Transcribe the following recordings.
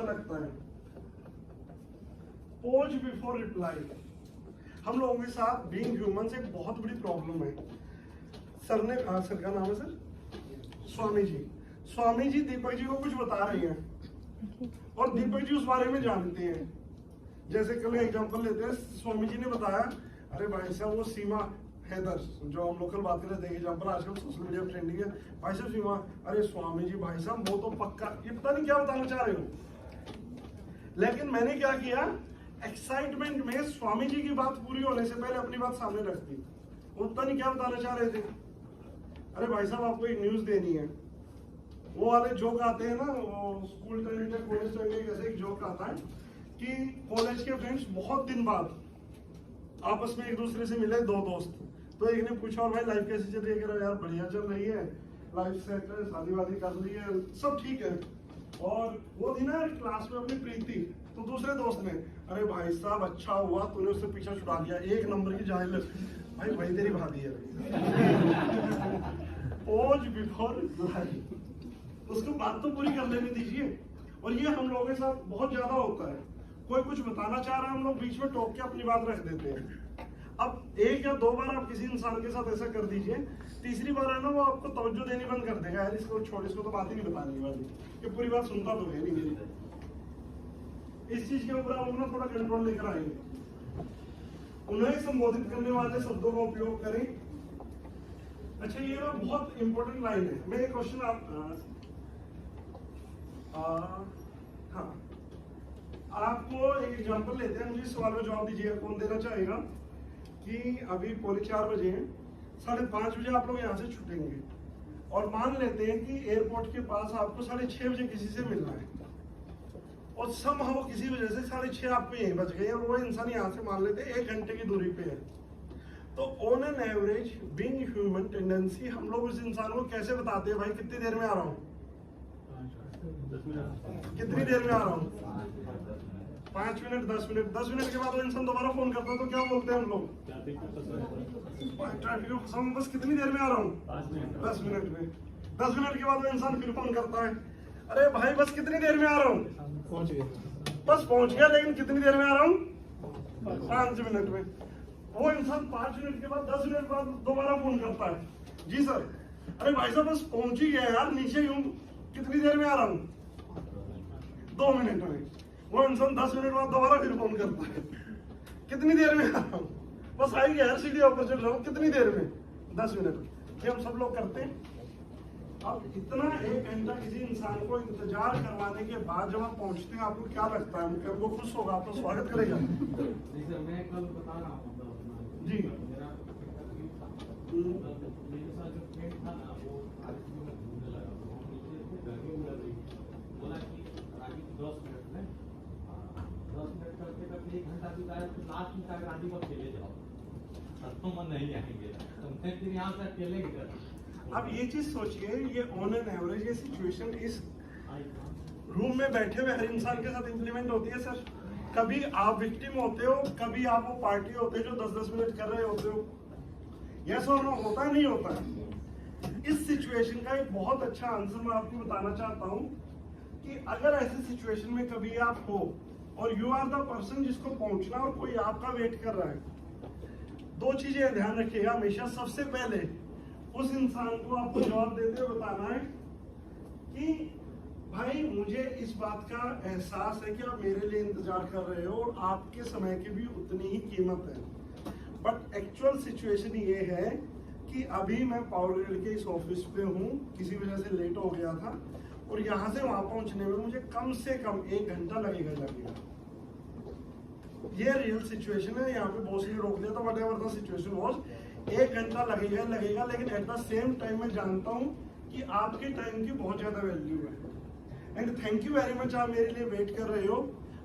लगता है pose before reply. हम लोगों के साथ बीइंग ह्यूमन एक बहुत बड़ी प्रॉब्लम है। सर ने सर का नाम है सर स्वामी जी। स्वामी जी दीपक जी को कुछ बता रहे हैं और दीपक जी उस बारे में जानते हैं। जैसे कल एग्जांपल लेते हैं, स्वामी जी ने बताया अरे भाई साहब वो सीमा हैदर जो हम लोकल बात कर रहे थे, एग्जांपल आजकल सोशल मीडिया पर ट्रेंडिंग है, भाई साहब सीमा, अरे स्वामी जी भाई साहब वो तो पक्का, ये पता नहीं क्या बताना चाह रहे हो। लेकिन मैंने क्या किया, एक्साइटमेंट में स्वामी जी की बात पूरी होने से पहले अपनी बात सामने रख दी। वो पता नहीं क्या बताना चाह रहे थे, अरे भाई साहब आपको एक न्यूज देनी है। वो वाले जोक आते हैं ना, वो स्कूल टाइम या कॉलेज टाइम में कैसे एक जोक आता है कि कॉलेज के फ्रेंड्स बहुत दिन बाद आपस में एक दूसरे से मिले, दो दोस्त। तो एक ने पूछा और भाई लाइफ कैसी चल रही है? कह रहा यार बढ़िया चल रही है, लाइफ सेट है, शादी वादी कर ली है, सब ठीक है। और वो थी ना क्लास में अपनी प्रीति, तो दूसरे दोस्त ने, अरे भाई साहब अच्छा हुआ तूने उससे पीछा छुड़ा दिया, एक नंबर की जाहिल भाई, वही तेरी भाभी है। पोज बिफोर रिप्लाई, उसको बात तो पूरी कर लेने दीजिए। और ये हम लोगों के साथ बहुत ज्यादा होता है। कोई कुछ बताना चाह रहा है, हम लोग बीच में टोक के अपनी बात रख देते हैं। अब एक या दो बार आप किसी इंसान के साथ ऐसा कर दीजिए, तीसरी बार है ना वो आपको तवज्जो देनी बंद कर देगा, यार इसको छोड़, इसको तो बात ही नहीं बतानी वाली, ये पूरी बात सुनता तो है नहीं मेरी। इस चीज के ऊपर आप अपना थोड़ा कंट्रोल लेकर आएंगे। उन्हें संबोधित करने वाले शब्दों का उपयोग करें। अच्छा ये ना बहुत इंपॉर्टेंट लाइन है। मैं एक क्वेश्चन हाँ आपको एक एग्जांपल लेते हैं, मुझे सवाल का जवाब दीजिएगा, कौन देना चाहेगा। कि अभी पौने 4 बजे हैं, 5:30 बजे आप लोग यहाँ से छूटेंगे और मान लेते हैं कि एयरपोर्ट के पास आपको 6:30 बजे किसी से मिलना है और समहाउ किसी वजह से 6:30 आपको यहीं बच गए और वो इंसान यहाँ से मान लेते हैं 1 घंटे की दूरी पे है। तो on an average being human tendency हम लोग उस इंसान को कैसे बताते हैं भाई कितनी देर में आ रहा हूँ, कितनी देर में आ रहा हूँ, 5 मिनट 10 मिनट। 10 मिनट के बाद वो इंसान दोबारा फोन करता है तो क्या बोलते हैं हम लोग, ट्रैफिक को फंसा हूं, बस कितनी देर में आ रहा हूँ, 10 मिनट में। 10 मिनट के बाद वो इंसान फिर फोन करता है, अरे भाई बस कितनी देर में आ रहा हूँ, बस पहुंच गया, लेकिन कितनी देर में आ रहा हूँ, 5 मिनट में। वो इंसान 5 मिनट के बाद 10 मिनट बाद दोबारा फोन करता है, जी सर, अरे भाई साहब बस पहुंच ही गया यार, नीचे ही हूँ, कितनी देर में आ रहा हूँ, 2 मिनट में। वो इंसान 10 मिनट बाद दोबारा फिर फोन करता है, कितनी देर में आ रहा हूँ, बस आई गया यार, सीढ़ी ऊपर चल रहा हूँ, कितनी देर में, 10 मिनट। ये हम सब लोग करते हैं। अब इतना 1 घंटा किसी इंसान को इंतजार करवाने के बाद जब आप पहुंचते हैं, आपको क्या लगता है, मुझे वो खुश होगा, आपका स्वागत करेगा। मैं कल बता रहा हूँ जी मेरे साथ जो फ्रेंड था ना, वो घूमने लगा, बोला कि आगे 10 मिनट में 10 मिनट करते करते 1 घंटा बिताया, तो लास्ट में अगर आदमी को अकेले जाओ तो मन नहीं आएंगे, तो मैं फिर यहाँ से अकेले ही कर। अब ये चीज सोचिए, ये ऑन एन एवरेज ये सिचुएशन इस रूम में बैठे हुए हर इंसान के साथ इंप्लीमेंट होती है सर। कभी आप विक्टिम होते हो, कभी आप वो पार्टी होते हो जो 10-10 मिनट कर रहे होते हो, यस और नो होता नहीं होता है। इस सिचुएशन का एक बहुत अच्छा आंसर मैं आपको बताना चाहता हूँ कि अगर ऐसी सिचुएशन में कभी आप हो और यू आर द पर्सन जिसको पहुंचना और कोई आपका वेट कर रहा है, 2 चीजें ध्यान रखिएगा हमेशा। सबसे पहले उस इंसान को आपको जवाब देते हुए बताना है कि भाई मुझे इस बात का एहसास है कि आप मेरे लिए इंतजार कर रहे हो और आपके समय की भी उतनी ही कीमत है, बट एक्चुअल सिचुएशन ये है कि अभी मैं पावर ग्रिड के इस ऑफिस पे हूँ, किसी वजह से लेट हो गया था और यहाँ से वहां पहुंचने में मुझे कम से कम 1 घंटा लगेगा। ये रियल सिचुएशन है। यहाँ पे बॉस ने रोक लिया था, what ever the situation was, 1 घंटा लगेगा, लेकिन एट द सेम टाइम मैं जानता हूँ कि आपके टाइम की बहुत ज्यादा वैल्यू है and thank you very much, आप मेरे लिए वेट कर रहे हो।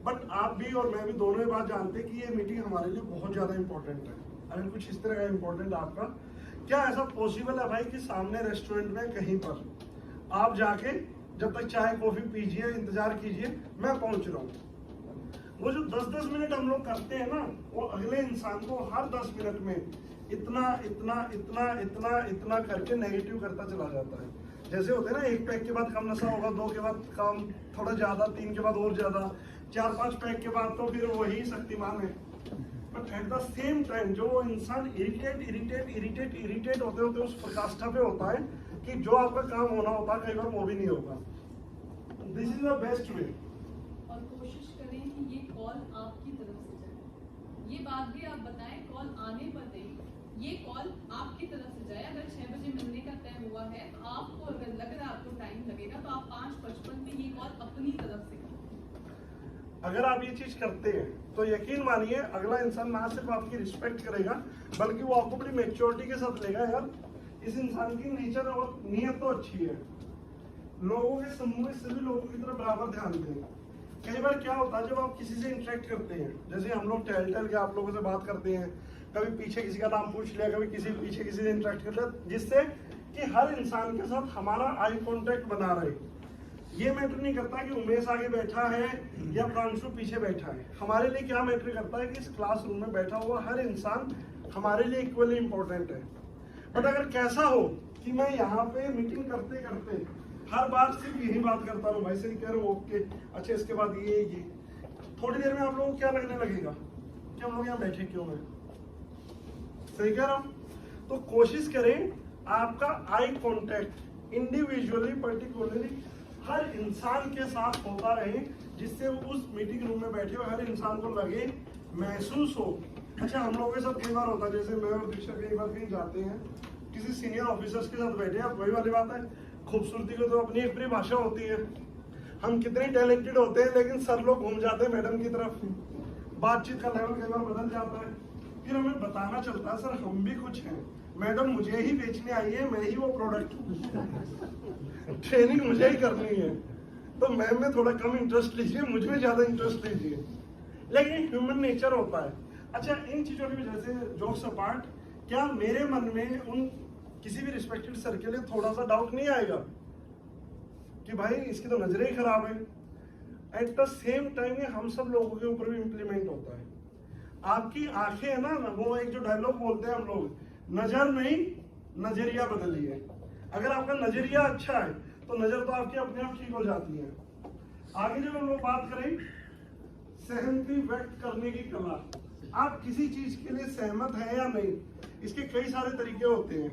बट आप भी और मैं भी दोनों ये बात जानते हैं कि ये मीटिंग हमारे लिए बहुत ज्यादा इंपॉर्टेंट है। अगर कुछ इस तरह का इंपॉर्टेंट आपका, क्या ऐसा पॉसिबल है भाई कि सामने रेस्टोरेंट में कहीं पर आप जाके जब तक चाय कॉफी पीजिए, इंतजार कीजिए, मैं पहुंच रहा हूँ। वो जो 10-10 मिनट हम लोग करते हैं ना, वो अगले इंसान को हर 10 मिनट में इतना इतना इतना इतना इतना करके नेगेटिव करता चला जाता है। जैसे होते हैं ना, 1 पैक के बाद कम नशा होगा, 2 के बाद कम, थोड़ा ज्यादा, 3 के बाद और ज्यादा, 4-5 पैक के बाद तो फिर वही शक्तिमान है। But at the same time जो इंसान इरिटेट होते होते उस प्रकाष्ठा पे होता है कि जो आपका काम होना होता है कई बार वो भी नहीं होगा। This is the best way. और कोशिश करें कि ये कॉल आपकी तरफ से जाए। ये बात भी आप बताएं, कॉल आने पर नहीं, ये कॉल आपकी तरफ से जाए। अगर 6 बजे मिलने का तय हुआ है तो आपको अगर लग रहा है आपको टाइम लगेगा तो आप 5:55 पे ये कॉल अपनी तरफ से करें। अगर आप ये चीज करते हैं तो यकीन मानिए अगला इंसान ना सिर्फ आपकी रिस्पेक्ट करेगा बल्कि वो आपको बड़ी मैच्योरिटी के साथ लेगा। यार इस इंसान की नेचर और नीयत तो अच्छी है, लोगों के समूह में सभी लोगों की तरफ बराबर ध्यान दें। कई बार क्या होता है जब आप किसी से इंटरेक्ट करते हैं, जैसे हम लोग टहल के आप लोगों से बात करते हैं, कभी पीछे किसी का नाम पूछ लिया, कभी पीछे किसी से इंटरेक्ट कर लिया, जिससे कि हर इंसान के साथ हमारा आई कांटेक्ट बना रहे। ये मैटर नहीं करता कि उमेश आगे बैठा है या प्रांशु पीछे बैठा है। हमारे लिए क्या मैटर करता है कि इस क्लासरूम में बैठा हुआ हर इंसान हमारे लिए इक्वली इंपॉर्टेंट है। बट अगर कैसा हो कि मैं यहाँ पे मीटिंग करते करते हर बार सिर्फ यही बात करता हूँ, भाई सही कह रहे हो, ओके, अच्छा इसके बाद ये, थोड़ी देर में आप लोगों को क्या लगने लगेगा कि हम लोग यहाँ बैठे क्यों हैं? सही कह रहा हूँ? तो कोशिश करें आपका आई कांटेक्ट इंडिविजुअली पर्टिकुलरली हर इंसान के साथ होता रहे, जिससे उस मीटिंग रूम में बैठे हुए हर इंसान को लगे, महसूस हो। अच्छा हम लोगों के साथ कई बार होता है, जैसे मैं और दीक्षा कई बार कहीं जाते हैं, किसी सीनियर ऑफिसर्स के साथ बैठे हैं, वही वाली बात है, खूबसूरती को तो अपनी एक परिभाषा होती है। हम कितने टैलेंटेड होते हैं लेकिन सर लोग घूम जाते हैं मैडम की तरफ, बातचीत का लेवल कई बार बदल जाता है, फिर हमें बताना चलता है सर हम भी कुछ हैं, मैडम मुझे ही बेचने आई है, मैं ही वो प्रोडक्ट ट्रेनिंग मुझे ही करनी है, तो मैम में थोड़ा कम इंटरेस्ट लीजिए, मुझ में ज्यादा इंटरेस्ट लीजिए। लेकिन ह्यूमन नेचर होता है। अच्छा इन चीजों की वजह से जोक्स अपार्ट, क्या मेरे मन में उन किसी भी रिस्पेक्टेड सर के लिए थोड़ा सा डाउट नहीं आएगा कि भाई इसकी तो नजरें ही खराब है? एट द सेम टाइम ये हम सब लोगों के ऊपर भी इम्प्लीमेंट होता है। आपकी आंखें है ना, वो एक जो डायलॉग बोलते हैं हम लोग, नजर नहीं नजरिया बदलिए। अगर आपका नजरिया अच्छा है तो नजर तो आपकी अपने आप ठीक हो जाती है। आगे जब हम लोग बात करें सहमति व्यक्त करने की कला, आप किसी चीज के लिए सहमत है या नहीं, इसके कई सारे तरीके होते हैं।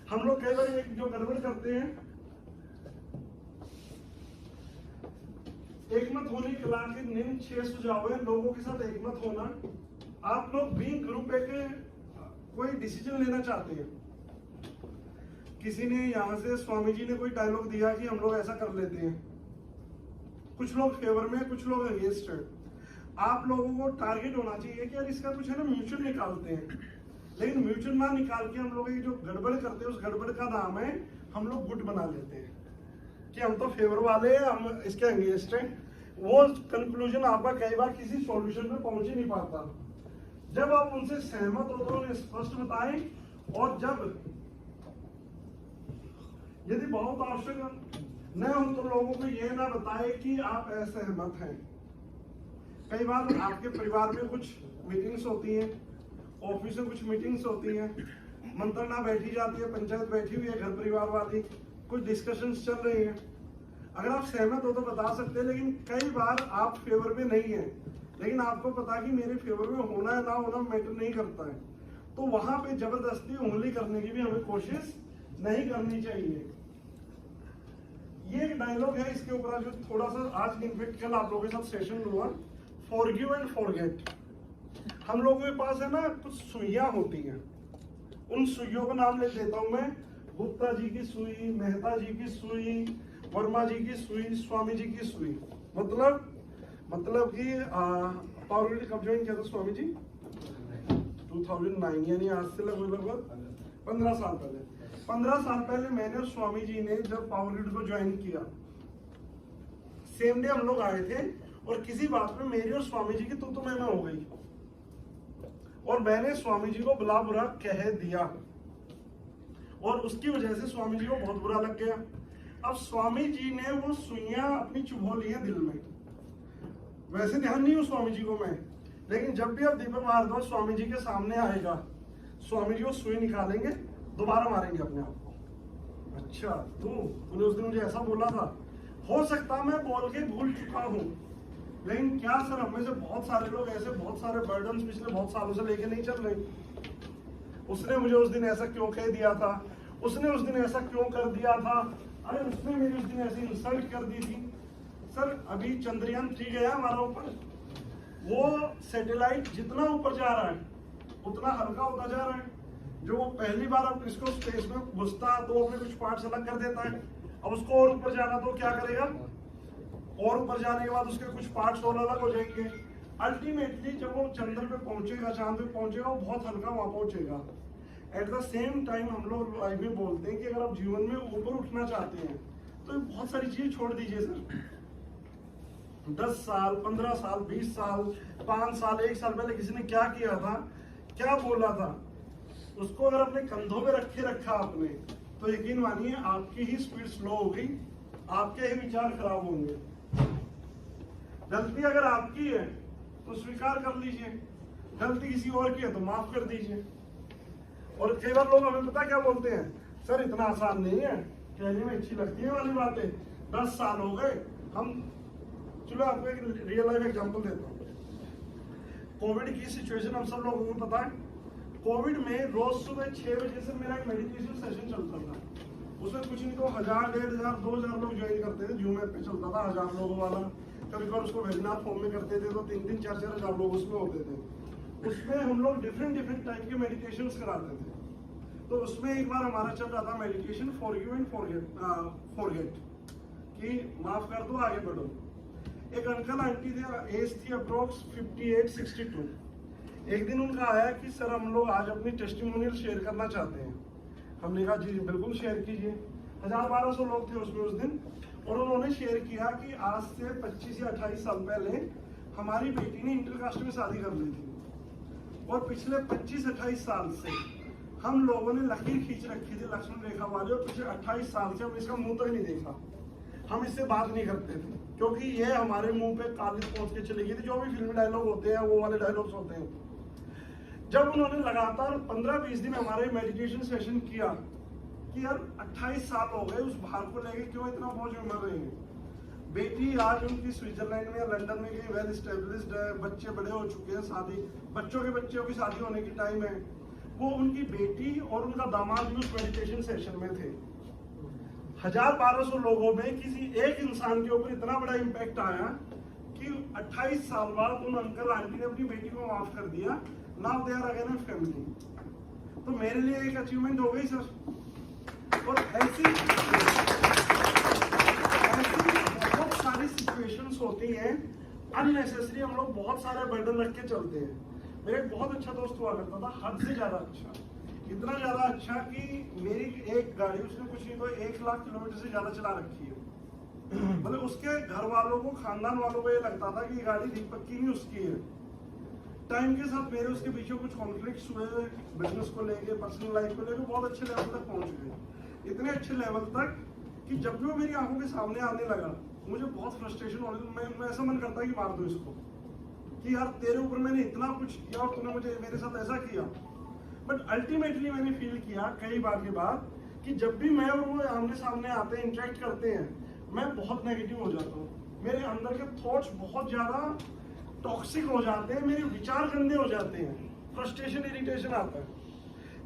हम लोग कई बार एक जो गड़बड़ करते हैं, एकमत होने की कला के निम्न 6 सुझाव है लोगों के साथ एकमत होना। आप लोग बीइंग ग्रुप एक कोई डिसीजन लेना चाहते हैं, किसी ने यहाँ से स्वामी जी ने कोई डायलॉग दिया कि हम लोग ऐसा कर लेते हैं, कुछ लोग फेवर में, कुछ लोग अगेंस्ट है। आप लोगों को टारगेट होना चाहिए कि यार इसका कुछ है ना म्यूचुअल निकालते हैं, लेकिन म्यूचुअल ना निकाल के हम लोग ये जो गड़बड़ करते हैं उस गड़बड़ का नाम है हम लोग गुट बना लेते हैं कि हम तो फेवर वाले हैं, हम इसके अगेंस्ट हैं। वो कंक्लूजन आपका कई बार किसी सॉल्यूशन पे पहुंच ही नहीं पाता। जब आप उनसे सहमत हो तो उन्हें स्पष्ट बताएं, और जब यदि बहुत आवश्यक न हो तो लोगों को यह ना बताएं कि आप असहमत हैं। कई बार आपके परिवार में कुछ मीटिंग्स होती हैं, ऑफिस में कुछ मीटिंग्स होती हैं, मंत्रणा बैठी जाती है, पंचायत बैठी हुई है, घर परिवार वाली कुछ डिस्कशंस चल रही हैं। अगर आप सहमत हो तो बता सकते हैं, लेकिन कई बार आप फेवर में नहीं है, लेकिन आपको पता कि मेरे फेवर में होना है ना होना मैटर नहीं करता है, तो वहां पे जबरदस्ती उंगली करने की भी हमें कोशिश नहीं करनी चाहिए। ये एक डायलॉग है, इसके ऊपर जो थोड़ा सा आज इनफेक्ट कल आप लोगों के साथ सेशन हुआ, फॉरगिव एंड फॉरगेट। हम लोगों के पास है ना कुछ सुइयां होती हैं, उन सुइयों का नाम ले देता हूं मैं, गुप्ता जी की सुई, मेहता जी की सुई, वर्मा जी की सुई, स्वामी जी की सुई। मतलब कि पावर ग्रिड कब ज्वाइन किया था स्वामी जी? 2009, यानी आज से लगभग 15 साल पहले। 15 साल पहले मैंने और स्वामी जी ने जब पावर ग्रिड को ज्वाइन किया, सेम डे हम लोग आए थे, और किसी बात पे मेरी और स्वामी जी की तो मैं हो गई, और मैंने स्वामी जी को बुला बुरा कह दिया, और उसकी वजह से स्वामी जी को बहुत बुरा लग गया। अब स्वामी जी ने वो सुइयां अपनी चुभो ली है दिल में। वैसे ध्यान नहीं हूं स्वामी जी को मैं, लेकिन जब भी अब दीपक भारद्वाज स्वामी जी के सामने आएगा, स्वामी जी वो सुई निकालेंगे, दोबारा मारेंगे अपने आप को। अच्छा तूने उस दिन मुझे ऐसा बोला था। हो सकता मैं बोल के भूल चुका हूँ, लेकिन क्या सर हम में से बहुत सारे लोग ऐसे बहुत सारे बर्डन्स पिछले बहुत सालों से लेके नहीं चल रहे। उसने मुझे उस दिन ऐसा क्यों कह दिया था, उसने उस दिन ऐसा क्यों कर दिया था, अरे उसने मेरी उस दिन ऐसी इंसल्ट कर दी थी। सर अभी चंद्रयान 3 गया हमारा ऊपर, वो सैटेलाइट जितना ऊपर जा रहा है उतना हल्का होता जा रहा है। जो वो पहली बार अब इसको स्पेस में घुसता तो वो अपने कुछ पार्ट्स अलग कर देता है, अब उसको और ऊपर जाना तो क्या करेगा, और ऊपर जाने के बाद उसके कुछ पार्ट्स और अलग हो जाएंगे। अल्टीमेटली जब वो चंद्र पे पहुंचेगा, चांद पे पहुंचेगा, वो बहुत हल्का वहां पहुंचेगा। एट द सेम टाइम हम लोग लाइफ में बोलते हैं कि अगर आप जीवन में ऊपर उठना चाहते हैं तो बहुत सारी चीजें छोड़ दीजिए सर। 10 साल 15 साल 20 साल 5 साल 1 साल पहले किसी ने क्या किया था, क्या बोला था, उसको अगर अपने कंधों पे रखा आपने, तो यकीन मानिए आपकी ही स्पीड स्लो होगी, आपके ही विचार खराब होंगे। गलती अगर आपकी है तो स्वीकार कर लीजिए, गलती किसी और की है तो माफ कर दीजिए। और कई बार लोग हमें पता क्या बोलते हैं, सर इतना आसान नहीं है, कहने में अच्छी लगती है वाली बातें, 10 साल हो गए हम। चलो आपको एक रियल लाइफ एग्जांपल देता हूँ। कोविड की सिचुएशन हम सब लोगों को पता है। कोविड में रोज सुबह 6 बजे से मेरा एक मेडिटेशन सेशन चलता था। उसमें कुछ नहीं तो 1000, 1500, 2000 लोग ज्वाइन करते थे। जूम ऐप पे चलता था 1000 लोगों वाला। कभी कभी उसको वेबिनार फॉर्म में करते थे तो 3-3, 4-4 हजार लोग उसमें होते थे। उसमें हम लोग डिफरेंट टाइप के मेडिटेशन कराते थे। तो उसमें एक बार हमारा चल रहा था meditation for you and forget, कि माफ कर दो आगे बढ़ो। एक अंकल आंटी थे, एज थी अप्रोक्स 58-62। एक दिन उनका आया कि सर हम लोग आज अपनी टेस्टिमोनियल शेयर करना चाहते हैं। हमने कहा जी बिल्कुल शेयर कीजिए। 1000-1200 लोग थे उसमें उस दिन, और उन्होंने शेयर किया कि आज से 25 या 28 साल पहले हमारी बेटी ने इंटरकास्ट में शादी कर ली थी, और पिछले 25-28 साल से हम लोगों ने लकीर खींच रखी थी लक्ष्मण रेखा वाली, और पिछले 28 साल से हम इसका मुंह तक नहीं देखा, हम इससे बात नहीं करते थे, क्योंकि ये हमारे मुंह पे कालिज पहुंच के चली गई थी। जो भी फिल्मी डायलॉग होते हैं वो वाले डायलॉग्स होते हैं। जब उन्होंने लगातार 15-20 दिन हमारे मेडिटेशन सेशन किया कि यार 28 साल हो गए, उस भार को लेके क्यों इतना बोझ में मर रही है। बेटी आज उनकी स्विट्जरलैंड में या लंदन में कहीं वेल एस्टेब्लिश्ड है, बच्चे बड़े हो चुके हैं, शादी बच्चों की शादी होने की टाइम है। वो उनकी बेटी और उनका दामाद भी उस मेडिटेशन सेशन में थे। 1000-1200 लोगों में किसी एक इंसान के ऊपर इतना बड़ा इम्पैक्ट आया कि 28 साल बाद उन अंकल आंटी ने अपनी बेटी को माफ कर दिया। Now they are again a family. तो मेरे लिए एक अचीवमेंट हो गई सर। और ऐसी बहुत सारी सिचुएशंस होती हैं, अननेसेसरी हम लोग बहुत सारे बर्डन रख के चलते हैं। मेरा एक बहुत अच्छा दोस्त हुआ करता था, हद से ज्यादा अच्छा, इतना ज्यादा अच्छा कि मेरी एक गाड़ी उसने कुछ नहीं तो 1 लाख किलोमीटर से ज्यादा चला रखी है। मतलब उसके घर वालों को, खानदान वालों को ये लगता था कि ये गाड़ी दीपक की नहीं उसकी है। टाइम के साथ मेरे उसके पीछे कुछ कॉन्फ्लिक्ट्स हुए, बिजनेस को लेके, पर्सनल लाइफ को लेके, बहुत अच्छे लेवल तक पहुंच गए। इतने अच्छे लेवल तक कि जब भी वो मेरी आंखों के सामने आने लगा मुझे बहुत फ्रस्ट्रेशन होने लगी। मैं ऐसा मन करता है कि मार दो इसको, कि यार तेरे ऊपर मैंने इतना कुछ किया और तूने मुझे मेरे साथ ऐसा किया। बट अल्टीमेटली मैंने फील किया कई बार के बाद कि जब भी मैं और वो आमने सामने आते हैं, इंटरेक्ट करते हैं, मैं बहुत नेगेटिव हो जाता हूँ। मेरे अंदर के थॉट्स बहुत ज्यादा टॉक्सिक हो जाते हैं, मेरे विचार गंदे हो जाते हैं, फ्रस्ट्रेशन, इरिटेशन आता है।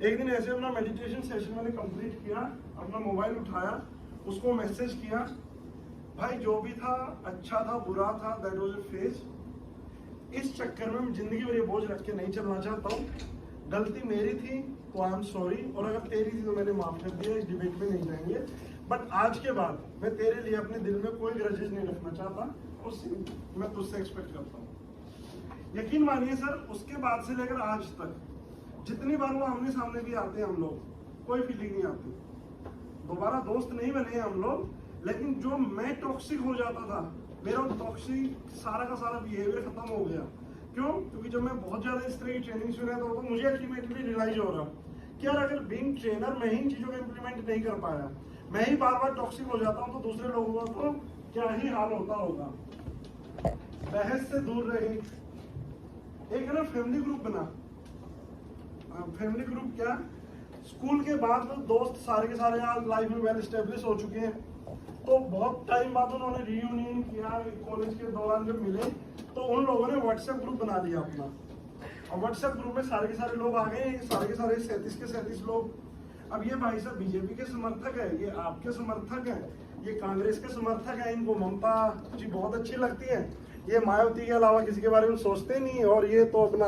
एक दिन ऐसे अपना मेडिटेशन सेशन मैंने कंप्लीट किया, अपना मोबाइल उठाया, उसको मैसेज किया, भाई जो भी था अच्छा था बुरा था, दैट वाज अ फेज। इस चक्कर में मैं जिंदगी भर ये बोझ रख के नहीं चलना चाहता हूँ। गलती मेरी थी तो आई एम सॉरी, और अगर तेरी थी तो मैंने माफ कर दिया, इस डिबेट में नहीं जाएंगे। बट आज के बाद मैं तेरे लिए अपने दिल में कोई ग्रजेस नहीं रखना चाहता, और मैं तुझसे एक्सपेक्ट करता हूँ। यकीन मानिए सर, उसके बाद से लेकर आज तक जितनी बार वो आमने सामने भी आते हैं हम लोग, कोई फीलिंग नहीं आती। दोबारा दोस्त नहीं बने हम लोग, लेकिन जो मैं टॉक्सिक हो जाता था, मेरा टॉक्सिक सारा का सारा बिहेवियर खत्म हो गया। क्यों? क्योंकि जब मैं बहुत ज्यादा इस तरह की ट्रेनिंग सुना तो मुझे अल्टीमेटली रियलाइज हो रहा कि यार अगर बीइंग ट्रेनर मैं ही इन चीजों को इम्प्लीमेंट नहीं कर पाया, मैं ही बार बार टॉक्सिक हो जाता हूँ, तो दूसरे लोगों का तो क्या ही हाल होता होगा। बहस से दूर रहे। एक है ना फैमिली ग्रुप बना। फैमिली ग्रुप क्या, स्कूल के बाद दोस्त सारे के सारे आज लाइफ में वेल एस्टेब्लिश हो चुके हैं, तो बहुत टाइम बाद उन्होंने रीयूनियन किया कॉलेज के दौरान जब मिले, तो उन लोगों ने व्हाट्सएप ग्रुप बना लिया अपना, और व्हाट्सएप ग्रुप में सारे के सारे लोग आ गए, सारे के सारे 37 के 37 लोग। अब ये भाई साहब बीजेपी के समर्थक है, ये आपके समर्थक हैं, ये कांग्रेस के समर्थक हैं, इनको ममता जी बहुत अच्छी लगती है, ये मायावती के अलावा किसी के बारे में सोचते नहीं है, और ये तो अपना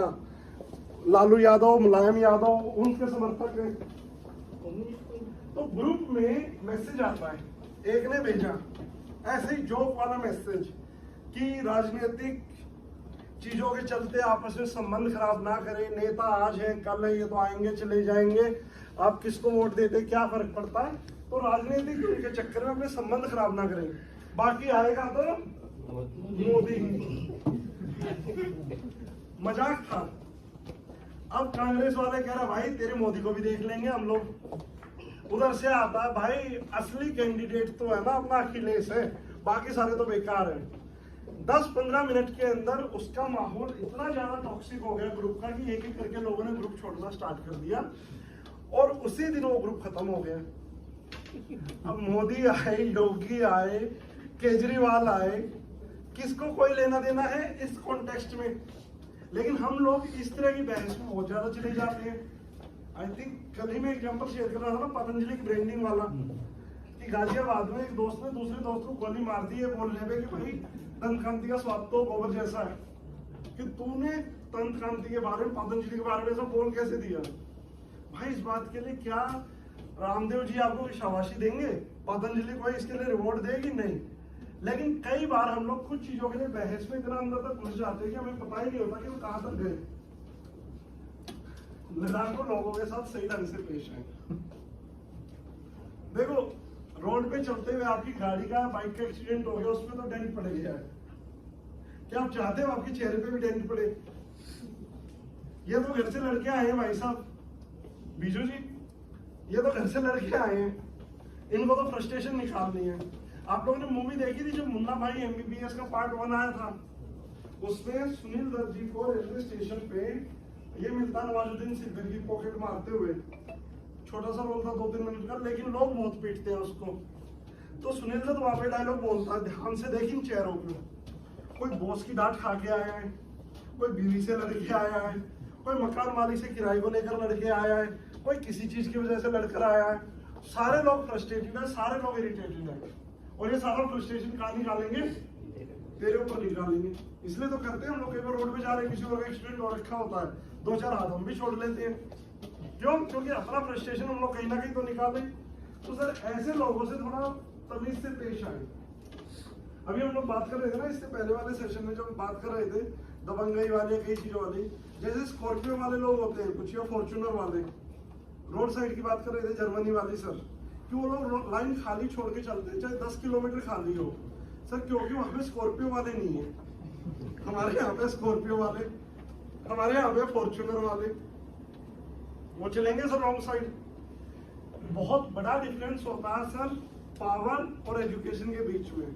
लालू यादव, मुलायम यादव उनके समर्थक हैं। तो ग्रुप में मैसेज आता है, एक ने भेजा ऐसे ही जोक वाला मैसेज कि राजनीतिक चीजों के चलते आपस में संबंध खराब ना करें, नेता आज है कल है, ये तो आएंगे चले जाएंगे, आप किसको वोट देते क्या फर्क पड़ता है, तो राजनीतिक के चक्कर में अपने संबंध खराब ना करें, बाकी आएगा तो मोदी। मजाक था। अब कांग्रेस वाले कह रहे भाई तेरे मोदी को भी देख लेंगे हम लोग। उधर से आता है भाई असली कैंडिडेट तो है ना अपना अखिलेश है, बाकी सारे तो बेकार है। 10-15 मिनट के अंदर उसका माहौल इतना ज्यादा टॉक्सिक हो गया ग्रुप का कि एक एक करके लोगों ने ग्रुप छोड़ना स्टार्ट कर दिया, और उसी दिन वो ग्रुप खत्म हो गया। अब मोदी आए, योगी आए, केजरीवाल आए, किसको कोई लेना देना है इस कॉन्टेक्स्ट में, लेकिन हम लोग इस तरह की बहस में बहुत ज्यादा चले जाते हैं। आई थिंक कल ही मैं एग्जांपल शेयर कर रहा था ना पतंजलि की ब्रांडिंग वाला, कि गाजियाबाद में एक दोस्त ने दूसरे दोस्त को गोली मार दी है बोलने पे कि भाई तंत्रकांति का स्वाद तो गोबर जैसा है, कि तूने तंत्रकांति के बारे में पतंजलि के बारे में ऐसा बोल कैसे दिया। भाई इस बात के लिए क्या रामदेव जी आपको शाबाशी देंगे, पतंजलि कोई इसके लिए रिवॉर्ड देगी नहीं। लेकिन कई बार हम लोग कुछ चीजों के लिए बहस में इतना अंदर तक घुस जाते हैं कि हमें पता ही नहीं होता कि वो कहां तक गए। लड़ाकू लोगों के साथ सही ढंग से पेश आए। देखो रोड पे चलते हुए आपकी गाड़ी का बाइक का एक्सीडेंट हो गया, उसमें तो डेंट पड़ गया है, क्या आप चाहते हो आपके चेहरे पे भी डेंट पड़े? ये तो घर से लड़के आए हैं भाई साहब, बीजू जी ये तो घर से लड़के आए हैं, इनको तो फ्रस्ट्रेशन निकालनी है। आप लोगों ने मूवी देखी थी जब मुन्ना भाई MBBS का पार्ट 1 आया था, उसमें सुनील दत्त जी को रेलवे स्टेशन पे ये मिलता नवाजुद्दीन सिद्दीकी की पॉकेट मारते हुए, छोटा सा रोल था 2-3 मिनट का, लेकिन लोग बहुत पीटते हैं उसको। तो सुनील दत्त वहां पे डायलॉग बोलता है, ध्यान से देखिए चेहरों पे, कोई बॉस की डांट खा के आया है, कोई बीवी से लड़के आया है, कोई मकान मालिक से किराए को लेकर लड़के आया है, कोई किसी चीज की वजह से लड़कर आया है। सारे लोग फ्रस्ट्रेटेड है, सारे लोग इरिटेटेड है, और ये सारा फ्रस्ट्रेशन कहाँ निकालेंगे? तेरे ऊपर निकालेंगे। इसलिए तो करते हैं हम लोग, कई बार रोड पे जा रहे हैं किसी और का एक्सीडेंट हो रखा होता है, 2-4 हाथ हम भी छोड़ लेते हैं, क्यों? क्योंकि अपना फ्रस्ट्रेशन हम लोग कहीं ना कहीं तो निकालें। तो सर ऐसे लोगों से थोड़ा तमीज से पेश आए। अभी हम लोग बात कर रहे थे ना इससे पहले वाले सेशन में, जब बात कर रहे थे दबंगई वाले कई चीजों वाली, जैसे स्कॉर्पियो वाले लोग होते हैं कुछ, या फॉर्च्यूनर वाले, रोड साइड की बात कर रहे थे जर्मनी वाली सर, कि वो लोग लाइन खाली छोड़ के चलते हैं चाहे 10 किलोमीटर खाली हो सर, क्योंकि वहां पे स्कॉर्पियो वाले नहीं है। हमारे यहाँ पे स्कॉर्पियो वाले, हमारे यहाँ पे फॉर्च्यूनर वाले, वो चलेंगे सर रॉन्ग साइड। बहुत बड़ा डिफरेंस होता है सर पावर और एजुकेशन के बीच में।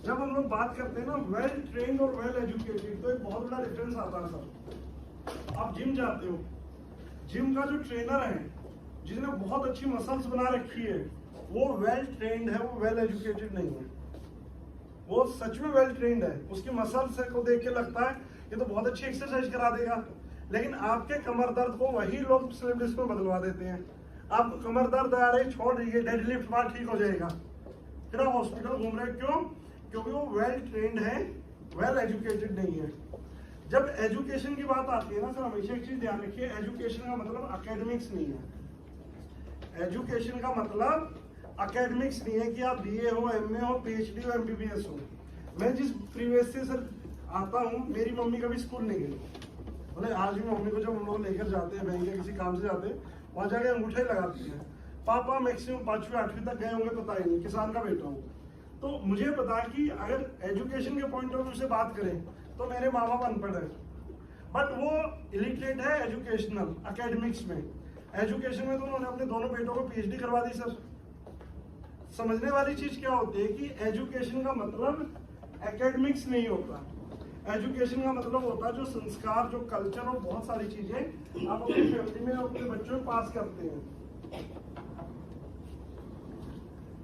जब हम लोग बात करते हैं ना वेल ट्रेन्ड और वेल एजुकेटेड, तो एक बहुत बड़ा डिफरेंस आता है सर। आप जिम जाते हो, जिम का जो ट्रेनर है जिसने बहुत अच्छी मसल्स बना रखी है, वो वेल ट्रेन्ड है, वो वेल एजुकेटेड नहीं है। वो सच में वेल ट्रेन्ड है, उसकी मसल्स को देख के लगता है ये तो बहुत अच्छी एक्सरसाइज करा देगा, लेकिन आपके कमर दर्द को वही लोग स्लिप डिस्क में बदलवा देते हैं। आपको कमर दर्द आ रही, छोड़ दीजिए, डेडलिफ्ट मार ठीक हो जाएगा, फिर आप हॉस्पिटल घूम रहे, क्यों? क्योंकि वो वेल ट्रेन्ड है, वेल एजुकेटेड नहीं है। जब एजुकेशन की बात आती है ना सर, हमेशा एक चीज ध्यान रखिए, एजुकेशन का मतलब एकेडमिक्स नहीं है। एजुकेशन का मतलब एकेडमिक्स नहीं है कि आप BA हो, MA हो, PhD हो, MBBS हो। मैं जिस प्रीवियस से सर आता हूँ, मेरी मम्मी कभी स्कूल नहीं गई, बोले आज भी मम्मी को जब हम लोग लेकर जाते हैं बैंक या किसी काम से जाते हैं, वहां जाके अंगूठा ही लगाती है। पापा मैक्सिमम 5वीं 8वीं तक गए होंगे, पता ही नहीं, किसान का बेटा हूँ। तो मुझे पता है कि अगर एजुकेशन के पॉइंट ऑफ व्यू से बात करें तो मेरे माँ बाप अनपढ़ है, बट वो इलिटरेट है एजुकेशनल एकेडमिक्स में। एजुकेशन में तो उन्होंने अपने दोनों बेटों को PhD करवा दी सर। समझने वाली चीज क्या होती है कि एजुकेशन का मतलब एकेडमिक्स नहीं होता। एजुकेशन का मतलब होता है जो संस्कार, जो कल्चर और बहुत सारी चीजें आप अपनी फैमिली में अपने बच्चों में पास करते हैं।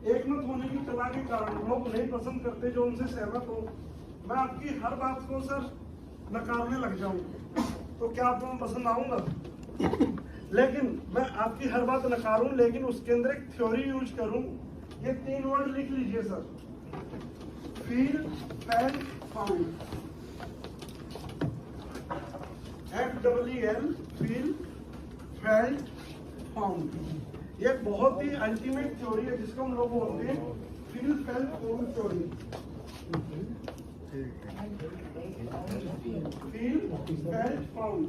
एकमत होने की कला के कारण लोग नहीं पसंद करते जो उनसे सहमत हो। मैं आपकी हर बात को सर नकारने लग जाऊं तो क्या आपको मैं पसंद आऊंगा? लेकिन मैं आपकी हर बात नकारूं लेकिन उसके अंदर एक थ्योरी यूज करूं। ये 3 वर्ड लिख लीजिए sir, feel, felt, found. FEEL, feel, felt, found. ये बहुत ही अल्टीमेट थ्योरी है जिसको हम लोग बोलते हैं feel, felt, found theory. Feel, felt, found.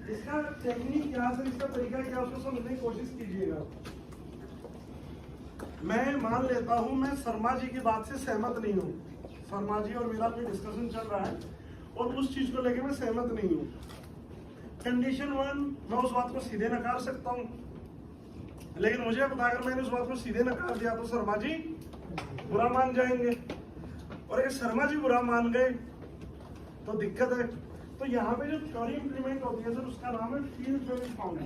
इसका टेक्निक क्या है, इसका तरीका क्या, उसको समझने की कोशिश कीजिएगा। मैं मान लेता हूं मैं शर्मा जी की बात से सहमत नहीं हूं। शर्मा जी और मेरा कोई डिस्कशन चल रहा है और उस चीज को लेकर मैं सहमत नहीं हूं। कंडीशन 1, मैं उस बात को सीधे नकार सकता हूं, लेकिन मुझे पता अगर मैंने उस बात को सीधे नकार दिया तो शर्मा जी बुरा मान जाएंगे, और अगर शर्मा जी बुरा मान गए तो दिक्कत है। तो यहाँ पे जो थ्योरी इंप्लीमेंट होती है सर उसका नाम है feel, felt, found.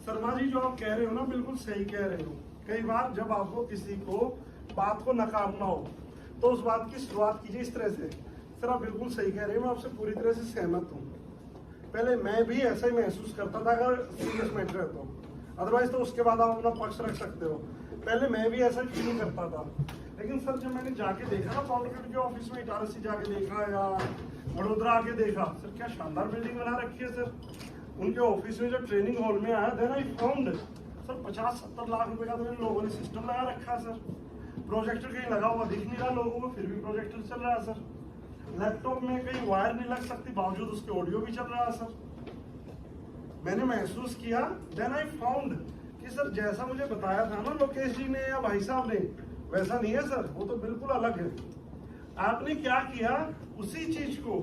Sharma ji जो आप कह रहे हो ना बिल्कुल सही कह रहे हो। कई बार जब आपको किसी को बात को नकारना हो तो उस बात की शुरुआत कीजिए इस तरह से, सर आप बिल्कुल सही कह रहे हो, मैं आपसे पूरी तरह से सहमत हूँ। पहले मैं भी ऐसा ही महसूस करता था अगर सीरियस मैटर है तो, अदरवाइज तो उसके बाद आप अपना पक्ष रख सकते हो। पहले मैं भी ऐसा फील करता था, लेकिन सर जब मैंने जाके देखा ना पॉलिटिकल के ऑफिस में इटारसी जाके देखा या वडोदरा आके देखा, सर क्या शानदार बिल्डिंग बना रखी है सर। उनके ऑफिस में जो ट्रेनिंग हॉल में आया then I found sir 50-70 lakh रुपए का तो इन लोगों ने सिस्टम लगा रखा है सर। प्रोजेक्टर कहीं लगा हुआ दिख नहीं रहा लोगों को, फिर भी प्रोजेक्टर चल रहा है सर। लैपटॉप में कहीं वायर नहीं लग सकती बावजूद उसके ऑडियो भी चल रहा है सर। मैंने महसूस किया देन आई फाउंड कि सर जैसा मुझे बताया था ना लोकेश जी ने या भाई साहब ने वैसा नहीं है सर, वो तो बिल्कुल अलग है। आपने क्या किया, उसी चीज को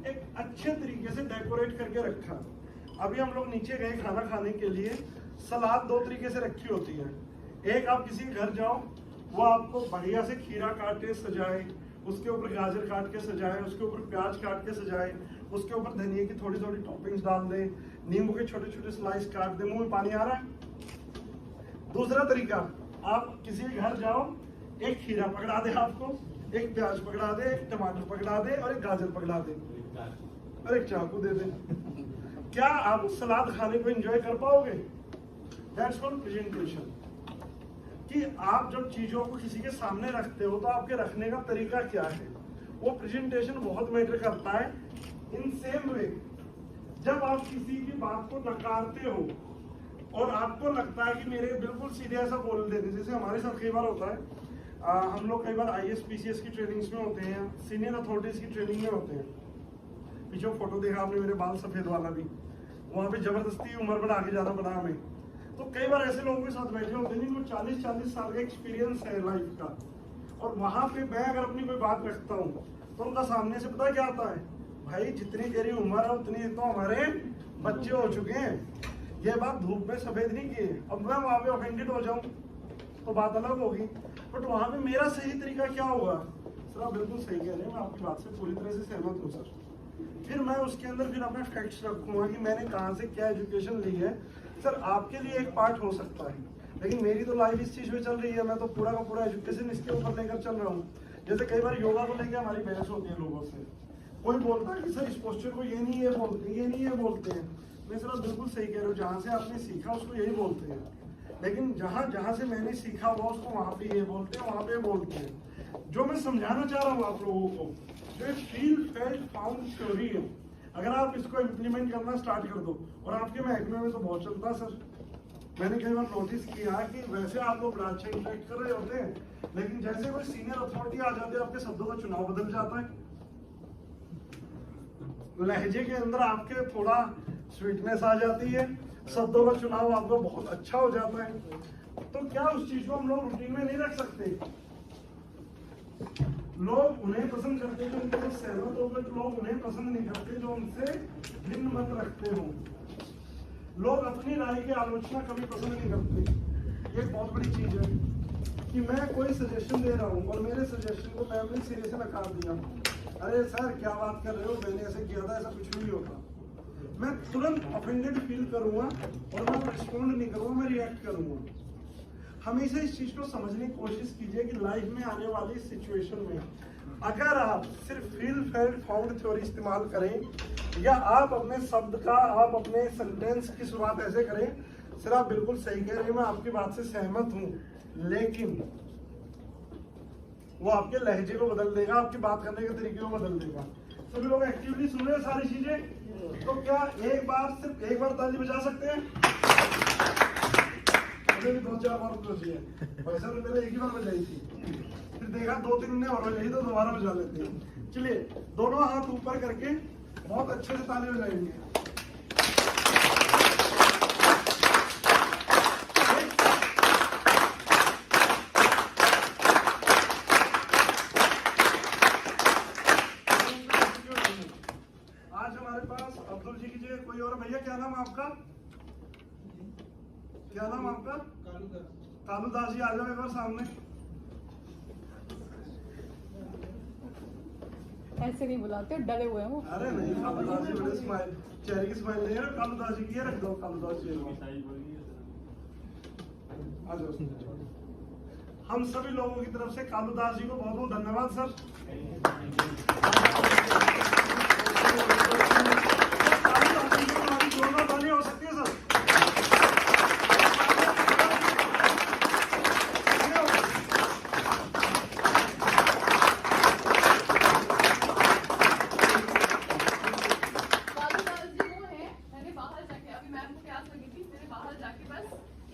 एक अच्छे तरीके से डेकोरेट करके रखा। अभी हम लोग नीचे गए खाना खाने के लिए, सलाद 2 तरीके से रखी होती है। एक आप किसी घर जाओ वो आपको बढ़िया से खीरा काटे सजाए, उसके ऊपर गाजर काट के सजाए, उसके ऊपर प्याज काट के सजाए, उसके ऊपर धनिया की थोड़ी थोड़ी टॉपिंग्स डाल दे, नींबू के छोटे छोटे स्लाइस काट दे। मुंह में पानी आ रहा है। दूसरा तरीका, आप किसी के घर जाओ, एक खीरा पकड़ा दे आपको, एक प्याज पकड़ा दे, एक टमाटर पकड़ा दे और एक गाजर पकड़ा दे और एक चाकू दे दे। क्या आप सलाद खाने को एंजॉय कर पाओगे? That's called presentation. कि आप जब चीजों को किसी के सामने रखते हो तो आपके रखने का तरीका क्या है, वो प्रेजेंटेशन बहुत मैटर करता है। इन सेम वे जब आप किसी की बात को नकारते हो और आपको लगता है कि मेरे बिल्कुल सीधे ऐसा बोल देते, जैसे हमारे साथ कई बार होता है, हम लोग कई बार IAS PCS की ट्रेनिंग्स में होते हैं, सीनियर अथॉरिटीज की ट्रेनिंग में होते हैं। पीछे फोटो देखा आपने मेरे बाल सफेद वाला भी, वहाँ पे जबरदस्ती उम्र बढ़ा के जाना पड़ा हमें। तो कई बार ऐसे लोगों के साथ बैठे होते हैं जिनको 40-40 साल का एक्सपीरियंस है लाइफ का, और वहाँ पे मैं अगर अपनी कोई बात रखता हूँ तो उनका सामने से पता क्या आता है, भाई जितनी तेरी उम्र है उतनी तो हमारे बच्चे हो चुके हैं, ये बात धूप में सफेद नहीं की है। अब मैं वहाँ पे ऑफेंडेड हो जाऊँ तो बात अलग होगी, बट वहाँ पे मेरा सही तरीका क्या होगा? सर आप बिल्कुल सही कह रहे हैं, मैं आपकी बात से पूरी तरह से सहमत हूँ सर। फिर मैं उसके अंदर फिर अपने फैक्ट्स रखूंगा कि मैंने कहाँ से क्या एजुकेशन ली है। सर आपके लिए एक पार्ट हो सकता है, लेकिन मेरी तो लाइफ इस चीज में चल रही है, मैं तो पूरा का पूरा एजुकेशन इसके ऊपर लेकर चल रहा हूँ। जैसे कई बार योगा को लेकर हमारी बहस होती है लोगों से, कोई बोलता है कि सर इस पोस्चर को ये नहीं ये बोलते, ये नहीं ये बोलते हैं। मैं सर बिल्कुल सही कह रहा हूँ, जहाँ से आपने सीखा उसको यही बोलते हैं, लेकिन जहाँ से मैंने सीखा हुआ उसको वहाँ पे ये बोलते हैं, वहाँ पे बोलते हैं। जो मैं समझाना चाह रहा हूँ आप लोगों को, जो फील, फेल्ट, फाउंड थ्योरी है, अगर आप इसको इम्प्लीमेंट करना स्टार्ट कर दो, और आपके महकमे में तो बहुत चलता है सर। मैंने कई बार नोटिस किया कि वैसे आप लोग बड़ा अच्छा इंटरेक्ट कर रहे होते हैं, लेकिन जैसे कोई सीनियर अथॉरिटी आ जाती है आपके शब्दों का चुनाव बदल जाता है, लहजे के अंदर आपके थोड़ा स्वीटनेस आ जाती है, शब्दों का चुनाव आपका बहुत अच्छा हो जाता है। तो क्या उस चीज को हम लोग रूटीन में नहीं रख सकते? लोग उन्हें पसंद करते जो उनके साथ सहमत होकर, लोग उन्हें पसंद नहीं करते जो उनसे भिन्न मत रखते हो। लोग अपनी राय की आलोचना कभी पसंद नहीं करते। ये बहुत बड़ी चीज है कि मैं कोई सजेशन दे रहा हूँ और मेरे सजेशन को मैं सिरे से नकार दिया, अरे सर क्या बात कर रहे हो, मैंने ऐसे किया था, ऐसा कुछ नहीं होता। मैं तुरंत ऑफेंडेड फील करूंगा और मैं रिस्पॉन्ड नहीं करूंगा, मैं रिएक्ट करूंगा। हमेशा इस चीज को समझने की कोशिश कीजिए कि लाइफ में आने वाली सिचुएशन में अगर आप सिर्फ फील फेल्ट फाउंड थ्योरी इस्तेमाल करें या आप अपने शब्द का, आप अपने सेंटेंस की शुरुआत ऐसे करें, सर आप बिल्कुल सही कह रहे हैं, मैं आपकी बात से सहमत हूं, लेकिन वो आपके लहजे को बदल देगा, आपकी बात करने के तरीके को बदल देगा। सभी लोग एक्टिवली सुन रहे हैं सारी चीजें, तो क्या सिर्फ एक बार ताली बजा सकते हैं? मुझे भी 2-4 बार बजाई है, वैसे तो पहले एक ही बार बजाई थी, फिर देखा 2-3 ने और बजाई तो दोबारा बजा लेते हैं। चलिए दोनों हाथ ऊपर करके बहुत अच्छे से ताली बजाएंगे। अब्दुल जी कीजिए, कोई और भैया, क्या नाम आपका? क्या नाम आपका? कालूदास जी, आ जाओ एक बार सामने। ऐसे नहीं बुलाते, डरे हुए हैं वो। अरे नहीं, कालूदास जी बड़े स्माइल, चेहरे की स्माइल नहीं है, कालूदास जी की है, रख दो कालूदास जी। आ जाओ। हम सभी लोगों की तरफ से कालूदास जी को बहुत बहुत धन्यवाद सर। हो सकती है सर।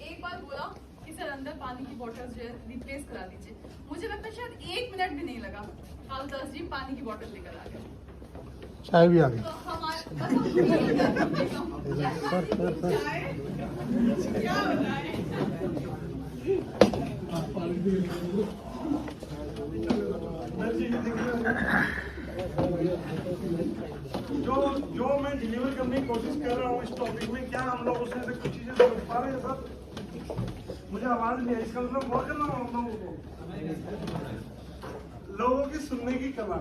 एक बार बोला कि सर अंदर पानी की बोतल जो है रिप्लेस करा दीजिए, मुझे लगता है शायद 1 मिनट भी नहीं लगा, कालूदास जी पानी की बोतल लेकर आ गए, चाय भी आ गई। तो हमारे क्या बताएं। जो मैं डिलीवर करने की कोशिश कर रहा हूँ इस टॉपिक में, क्या हम लोग उसमें से कुछ चीजें समझ पा रहे हैं सर? मुझे आवाज नहीं है, इसका मतलब गौर करना हम लोगों को, लोगों की सुनने की कला।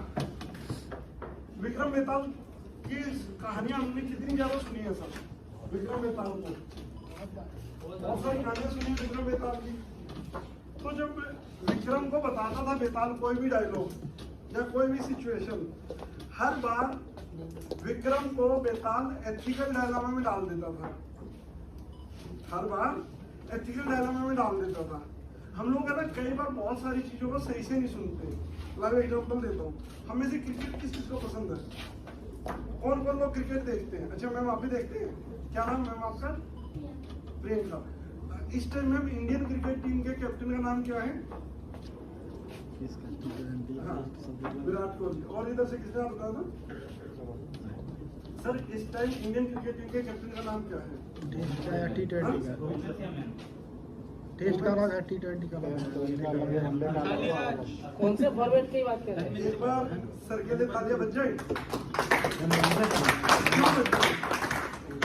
विक्रम बेताल की कहानियां हमने कितनी ज्यादा सुनी है सर? विक्रम बेताल को बहुत सारी कहानियां सुनी है विक्रम बेताल की। तो जब विक्रम को बताता था बेताल कोई भी डायलॉग या कोई भी सिचुएशन, हर बार विक्रम को बेताल एथिकल डायलामा में डाल देता था, हर बार एथिकल डायलामा में डाल देता था। हम लोग ना कई बार बहुत सारी चीजों को सही से नहीं सुनते। लाइव एग्जांपल देता हूँ, हम में से क्रिकेट किस चीज को पसंद है? कौन कौन लोग क्रिकेट देखते हैं? अच्छा मैम आप भी देखते हैं? क्या नाम मैम आपका? प्रियंका। इस time ma'am Indian cricket team के कैप्टन का नाम क्या है? हाँ, विराट कोहली। और इधर से किसने बताया था सर? इस टाइम इंडियन क्रिकेट टीम के कैप्टन का नाम क्या है? T20 का टेस्ट का अलग है, T20 का अलग। कौन से फॉर्मेट की बात कर रहे हैं? एक बार सर के लिए तालियां बज जाए।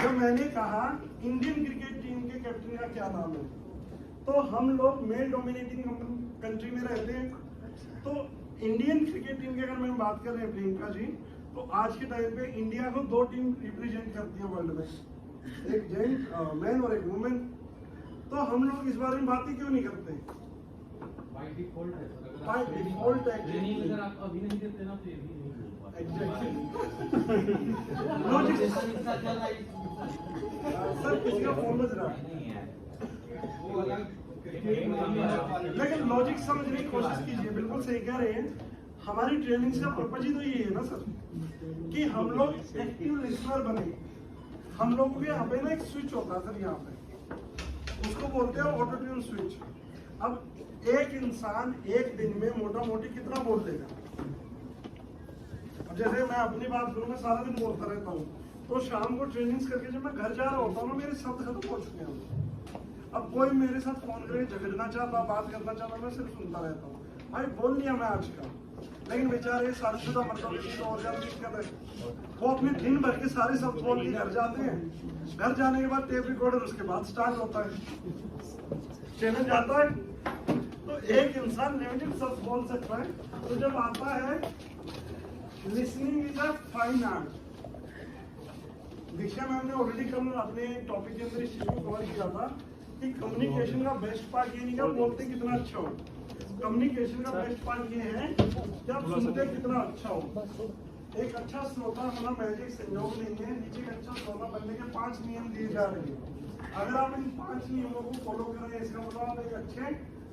जब मैंने कहा इंडियन क्रिकेट टीम के कैप्टन का क्या नाम है, तो हम लोग मेल डोमिनेटिंग कंट्री में रहते हैं, तो इंडियन क्रिकेट टीम की अगर मैं बात कर रहे हैं प्रियंका जी, तो आज के टाइम पे इंडिया को 2 टीम रिप्रेजेंट करती है वर्ल्ड में, एक जेंट मैन और एक वुमेन। तो हम लोग इस बारे में बात ही क्यों नहीं करते? बाय डिफॉल्ट है सर, बाय डिफॉल्ट ट्रेनिंग अगर आप अभी नहीं देते ना तो ये भी नहीं हो पाएगा। सर किसी का फोन बज रहा है, नहीं है वो अलग, लेकिन लॉजिक समझने की कोशिश कीजिए। बिल्कुल सही कह रहे हैं, हमारी ट्रेनिंग का पर्पज ही तो ये है ना सर, कि हम लोग एक्टिव लिसनर बने। हम लोगों के यहाँ पे ना एक स्विच होता है सर, यहाँ पे उसको बोलते हैं ऑटो ट्यून स्विच। अब एक इंसान एक दिन में मोटा मोटी कितना बोल लेगा? अब जैसे मैं अपनी बात करूँ, मैं सारा दिन बोलता रहता हूँ, तो शाम को ट्रेनिंग्स करके जब मैं घर जा रहा होता हूँ ना, मेरे शब्द खत्म हो चुके हैं। अब कोई मेरे साथ फोन करे, झगड़ना चाहता, बात करना चाहता, मैं सिर्फ सुनता रहता हूँ। भाई बोल लिया मैं आज का, लेकिन बेचारे शादीशुदा मतलब किसी और ज्यादा दिक्कत है, वो अपने दिन भर के सारे शब्द बोल के घर जाते हैं। घर जाने के बाद टेप रिकॉर्डर उसके बाद स्टार्ट होता है, चैनल जाता है, तो एक इंसान लिमिटेड शब्द बोल सकता है। तो जब आता है listening is a fine art, Diksha ma'am ने ऑलरेडी कल अपने टॉपिक के अंदर इस चीज को कवर किया था कि कम्युनिकेशन का बेस्ट पार्ट ये नहीं कि आप बोलते कितना अच्छा हो, कम्युनिकेशन का बेस्ट पार्ट ये है कि आप सुनते कितना अच्छा हो। एक अच्छा श्रोता होना मैजिक संयोग नहीं है, नीचे एक अच्छा श्रोता बनने के 5 नियम दिए जा रहे हैं। अगर आप इन 5 नियमों को फॉलो कर रहे हैं इसका मतलब आप एक अच्छे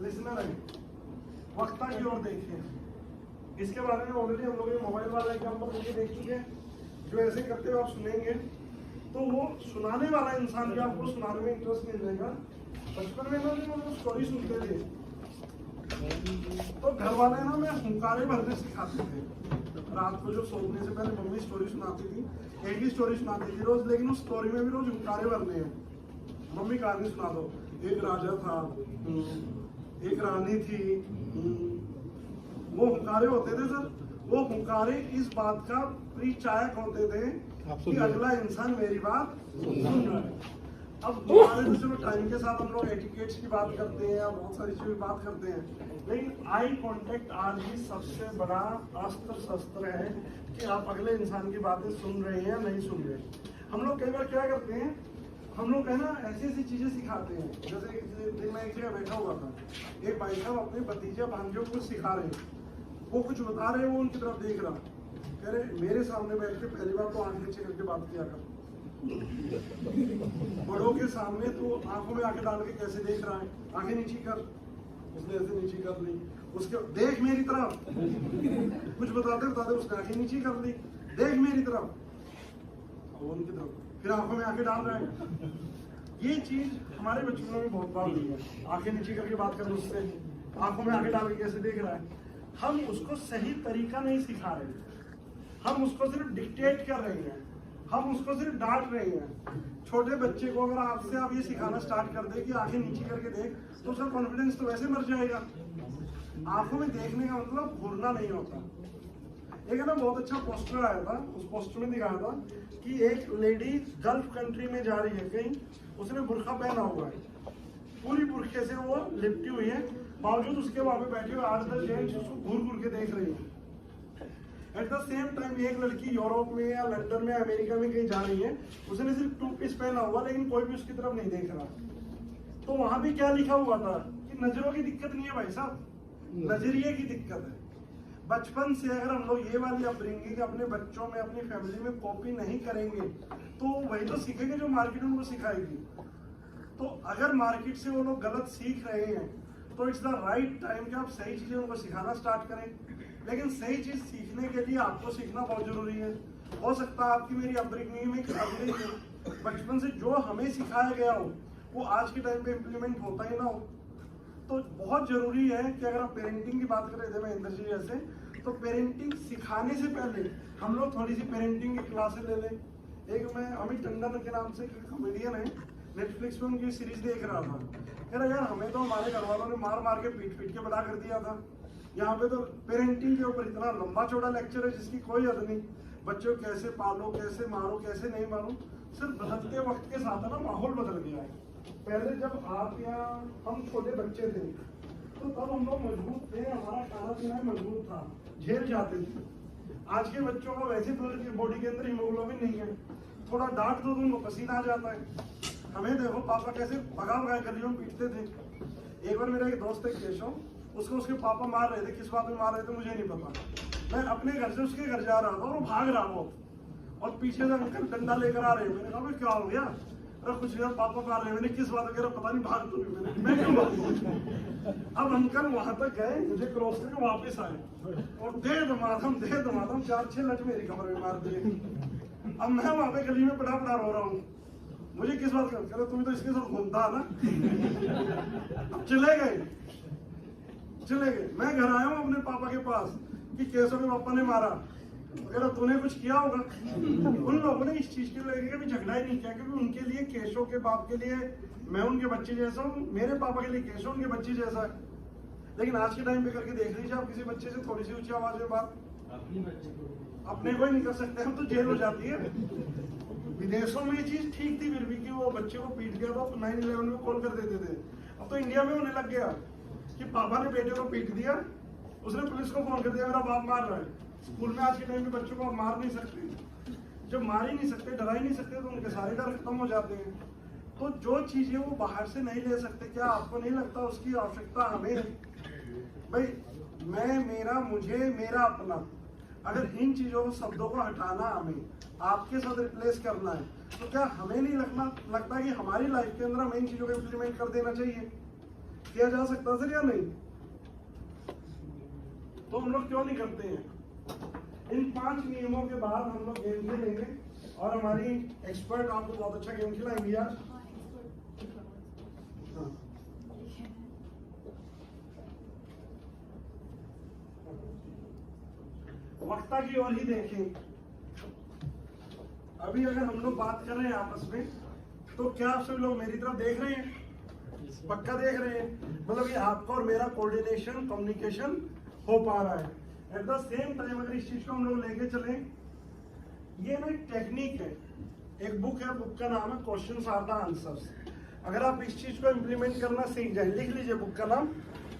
लिसनर हैं। वक्ता की ओर देखिए, इसके बारे में ऑलरेडी हम लोग मोबाइल वाला एग्जाम्पल लेके देख चुके हैं। जो ऐसे करते हुए आप सुनेंगे तो वो सुनाने वाला इंसान भी आपको सुनाने में इंटरेस्ट नहीं रहेगा। बचपन में ना जब हम स्टोरी सुनते थे तो घर वाले ना मैं हुंकारे भरने सिखाते थे। रात को जो सोने से पहले मम्मी स्टोरी सुनाती थी, एक ही स्टोरी सुनाती थी रोज, लेकिन उस स्टोरी में भी रोज हुंकारे भरने हैं। मम्मी कहानी सुना दो, एक राजा था, एक रानी थी, वो हुंकारे होते थे सर। वो हुंकारे इस बात का परिचायक होते थे कि अगला इंसान मेरी बात सुन रहा है। अब हमारे तो चलो टाइम के साथ हम लोग एटिकेट्स की बात करते हैं या बहुत सारी चीजों की बात करते हैं, लेकिन आई कांटेक्ट आज भी सबसे बड़ा अस्त्र शस्त्र है कि आप अगले इंसान की बातें सुन रहे हैं या नहीं सुन रहे। हम लोग कई बार क्या करते हैं, हम लोग है ना ऐसी ऐसी चीजें सिखाते हैं। जैसे मैं एक जगह बैठा हुआ था, एक भाई साहब अपने भतीजा भांजियों को सिखा रहे हैं, वो कुछ बता रहे हैं, वो उनकी तरफ देख रहा, कह रहे मेरे सामने बैठ के पहली बार तो आंख नीचे करके बात किया कर, बड़ों के सामने तो आंखों में आंखें डाल के कैसे देख रहा है, आंखें नीची कर, उसने ऐसे नीची कर ली, उसके देख मेरी तरफ, कुछ बताते बताते उसने आंखें नीची कर ली, देख मेरी तरफ, वो उनकी तरफ, फिर आंखों में आंखें डाल रहा है। ये चीज हमारे बच्चों में बहुत बार हुई है, आंखें नीची करके बात करना, उससे आंखों में आंखें डाल के कैसे देख रहा है। हम उसको सही तरीका नहीं सिखा रहे, हम उसको सिर्फ डिक्टेट कर रहे हैं, हम उसको सिर्फ डांट रहे हैं। छोटे बच्चे को अगर आपसे आप ये सिखाना स्टार्ट कर दे कि आंखें नीची करके देख, तो उसका कॉन्फिडेंस तो वैसे मर जाएगा। आंखों में देखने का मतलब घूरना नहीं होता। एक ना बहुत अच्छा पोस्टर आया था, उस पोस्टर में दिखाया था कि एक लेडी गल्फ कंट्री में जा रही है कहीं, उसने बुर्का पहना हुआ है, पूरी बुरखे से वो लिपटी हुई है, बावजूद उसके वहां पे बैठे हुए 8-10 जेंट्स उसको घूर घूर के देख रही है। एट द सेम टाइम एक लड़की यूरोप में या लंदन में अमेरिका में कहीं जा रही है, उसने सिर्फ 2 पीस पहना हुआ, लेकिन कोई भी उसकी तरफ नहीं देख रहा। तो वहां भी क्या लिखा हुआ था कि नजरों की दिक्कत नहीं है भाई साहब, नजरिए की दिक्कत है। बचपन से अगर हम लोग ये वाली अपब्रिंगिंग अपने बच्चों में, अपनी फैमिली में कॉपी नहीं करेंगे तो वही तो सीखेंगे जो मार्केट उनको सिखाएगी। तो अगर मार्केट से वो लोग गलत सीख रहे हैं तो इट्स द राइट टाइम कि आप सही चीजें उनको सिखाना स्टार्ट करें। लेकिन सही चीज सीखने के लिए आपको सीखना बहुत जरूरी है। हो सकता है आपकी मेरी अपब्रिंगिंग में खराबी है, बचपन से जो हमें सिखाया गया हो वो आज के टाइम पे इम्प्लीमेंट होता ही ना हो। तो बहुत जरूरी है कि अगर आप पेरेंटिंग की बात करें थे मैं इंदर जी जैसे, तो पेरेंटिंग सिखाने से पहले हम लोग थोड़ी सी पेरेंटिंग की क्लासेस ले लें। एक मैं अमित टंडन के नाम से कॉमेडियन है, नेटफ्लिक्स में उनकी सीरीज देख रहा था, कह रहा यार हमें तो हमारे घर वालों ने मार मार के पीट पीट के बड़ा कर दिया था, यहाँ पे तो पेरेंटिंग के ऊपर इतना लंबा चौड़ा लेक्चर है जिसकी कोई हद नहीं। बच्चों को कैसे पालो, कैसे मारो, कैसे नहीं मारो, सिर्फ बदलते वक्त के साथ है ना माहौल बदल गया है। पहले जब आप या हम छोटे बच्चे थे तो तब हम लोग मजबूत थे, हमारा खाना पीना मजबूत था, झेल जाते थे। आज के बच्चों को वैसे बॉडी के अंदर हीमोग्लोबिन नहीं है, थोड़ा डांट दो तो उनको पसीना आ जाता है। हमें देखो पापा कैसे भगा भगा गलियों में पीटते थे। एक बार मेरा एक दोस्त है केशव, उसको उसके पापा मार रहे थे, किस बात में मार रहे थे मुझे नहीं पता। मैं अपने घर से उसके घर जा रहा था और वो भाग रहा वो, और पीछे से अंकल डंडा लेकर आ रहे हैं। मैंने कहा क्या हो गया? अरे कुछ यार पापा मार रहे हैं। मैंने किस बात वगैरह पता नहीं, भाग तो मैं क्यों भागूं? अब अंकल वहां तक गए, मुझे क्रॉस करके वापस आए और दे दमादम 4-6 लट मेरी कमर में मार दिए। अब मैं वहां पे गली में पड़ा रो रहा हूँ, मुझे किस बात का? तुम तो इसके साथ घूमता है ना। अब चले गए। मैं घर आया हूँ अपने पापा के पास कि केशव के पापा ने मारा, अगर तूने कुछ किया होगा। उन लोगों ने इस चीज के लिए भी झगड़ा ही नहीं किया, क्योंकि उनके लिए केशव के बाप के लिए मैं उनके बच्चे जैसा हूँ, मेरे पापा के लिए केशव उनके बच्चे जैसा है। लेकिन आज के टाइम पे करके देख लीजिए आप किसी बच्चे से थोड़ी सी ऊंची आवाज में बात, अपने को ही नहीं कर सकते हम तो जेल हो जाती है। विदेशों में ये चीज ठीक थी फिर भी कि वो बच्चे को पीट दिया तो 9/11 में कॉल कर देते थे। अब तो इंडिया में होने लग गया कि पापा ने बेटे को पीट दिया, उसने पुलिस को फोन कर दिया मेरा बाप मार रहा है। स्कूल में आज के टाइम में बच्चों को आप मार नहीं सकते। जब मार ही नहीं सकते, डरा ही नहीं सकते, तो उनके सारे डर खत्म हो जाते हैं। तो जो चीजें वो बाहर से नहीं ले सकते, क्या आपको नहीं लगता उसकी आवश्यकता हमें है? भाई मैं, मेरा, मुझे, मेरा, अपना, अगर इन चीजों को, शब्दों को हटाना हमें, आपके साथ रिप्लेस करना है, तो क्या हमें नहीं लगता कि हमारी लाइफ के अंदर हमें इन चीजों को इम्प्लीमेंट कर देना चाहिए? किया जा सकता सर या नहीं? तो हम लोग क्यों नहीं करते हैं? इन 5 नियमों के बाद हम लोग गेम खेलेंगे और हमारी एक्सपर्ट आपको बहुत अच्छा गेम खिलाएंगी यार। हाँ। वक्ता की ओर ही देखें। अभी अगर हम लोग बात कर रहे हैं आपस में, तो क्या आप सब लोग मेरी तरफ देख रहे हैं? पक्का देख रहे हैं? मतलब ये आपका और मेरा कोऑर्डिनेशन, कम्युनिकेशन हो पा रहा है। एट द सेम टाइम अगर इस चीज को हम लोग लेके चले, ये ना एक टेक्निक है, एक बुक है, बुक का नाम है क्वेश्चंस आर द आंसर्स। अगर आप इस चीज को इम्प्लीमेंट करना सीख जाए, लिख लीजिए बुक का नाम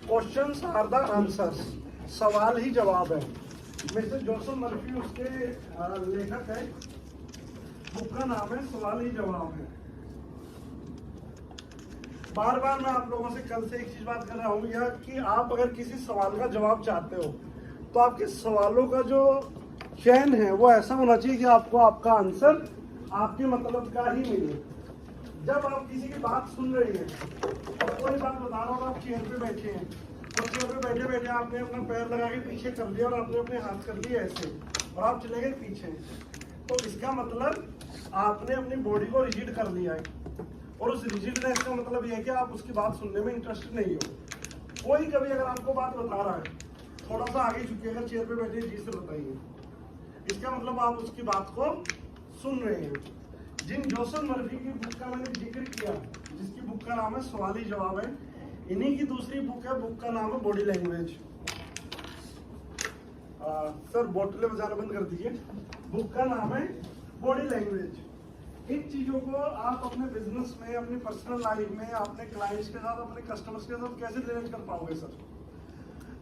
क्वेश्चंस आर द आंसर्स, सवाल ही जवाब है। मिस्टर जोसेफ मर्फी उसके लेखक है, बुक का नाम है सवाल ही जवाब है। बार बार मैं आप लोगों से कल से एक चीज बात कर रहा हूँ यह कि आप अगर किसी सवाल का जवाब चाहते हो, तो आपके सवालों का जो चयन है वो ऐसा होना चाहिए कि आपको आपका आंसर आपके मतलब का ही मिले। जब आप किसी की बात सुन रही हैं, कोई बात बता रहा हूँ, आप चेयर पे बैठे हैं, तो चेयर पे बैठे बैठे आपने अपना पैर लगा के पीछे कर दिया और आपने अपने हाथ कर दिए ऐसे, और आप चले गए पीछे, तो इसका मतलब आपने अपनी बॉडी को रिजिड कर लिया है। और उस रिजिडनेस का मतलब यह है कि आप उसकी बात सुनने में इंटरेस्टेड नहीं हो। कोई कभी अगर आपको बात बता रहा है, थोड़ा सा आगे झुकिएगा, चेयर पे बैठे जी से बताइए, इसका मतलब आप उसकी बात को सुन रहे हैं। जिन जोसेफ मर्फी की बुक का मैंने जिक्र किया, जिसकी बुक का नाम है सवाल ही जवाब है, इन्हीं की दूसरी बुक है, बुक का नाम है बॉडी लैंग्वेज। सर बोतलें बजाना बंद कर दीजिए। बुक का नाम है बॉडी लैंग्वेज। इन चीजों को आप अपने बिजनेस में, अपनी पर्सनल लाइफ में, अपने क्लाइंट्स के साथ, अपने कस्टमर्स के साथ कैसे रिलेट कर पाओगे सर?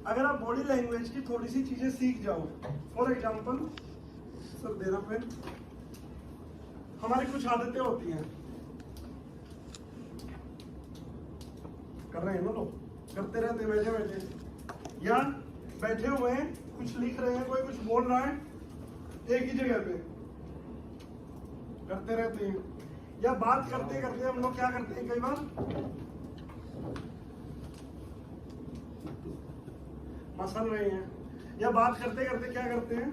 अगर आप बॉडी लैंग्वेज की थोड़ी सी चीजें सीख जाओ। फॉर एग्जांपल सर देना पे, हमारी कुछ आदतें होती हैं, कर रहे हैं ना लोग, करते रहते बैठे बैठे, या बैठे हुए हैं कुछ लिख रहे हैं, कोई कुछ बोल रहा है, एक ही जगह पे करते रहते हैं। या बात करते करते हम लोग क्या करते हैं, कई बार मसल रहे हैं, या बात करते करते क्या करते हैं,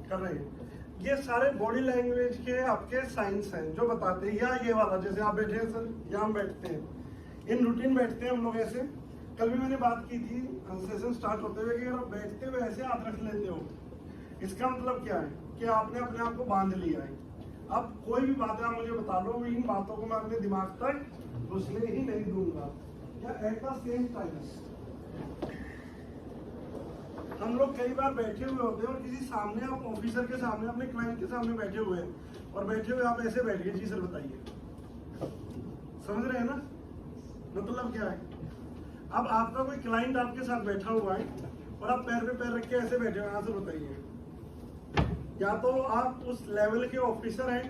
कर रहे हैं। ये सारे बॉडी लैंग्वेज के आपके साइंस हैं जो बताते हैं। या ये वाला, जैसे आप बैठे हैं सर, यहाँ हम बैठते हैं, इन रूटीन बैठते हैं हम लोग ऐसे। कल भी मैंने बात की थी सेशन स्टार्ट होते हुए कि अगर आप बैठते हुए ऐसे हाथ रख लेते हो, इसका मतलब क्या है कि आपने अपने आप को बांध लिया है। अब कोई भी बातें आप मुझे बता लो, इन बातों को मैं अपने दिमाग तक घुसने ही नहीं दूंगा। या एट द सेम टाइम हम लोग कई बार बैठे हुए होते हैं और किसी सामने, आप ऑफिसर के सामने, अपने क्लाइंट के सामने बैठे हुए हैं, और बैठे हुए आप ऐसे बैठ गए, जी सर बताइए, समझ रहे हैं ना मतलब क्या है? अब आपका कोई क्लाइंट आपके साथ बैठा हुआ है और आप पैर पे पैर रख के ऐसे बैठे हुए, यहाँ से बताइए, या तो आप उस लेवल के ऑफिसर हैं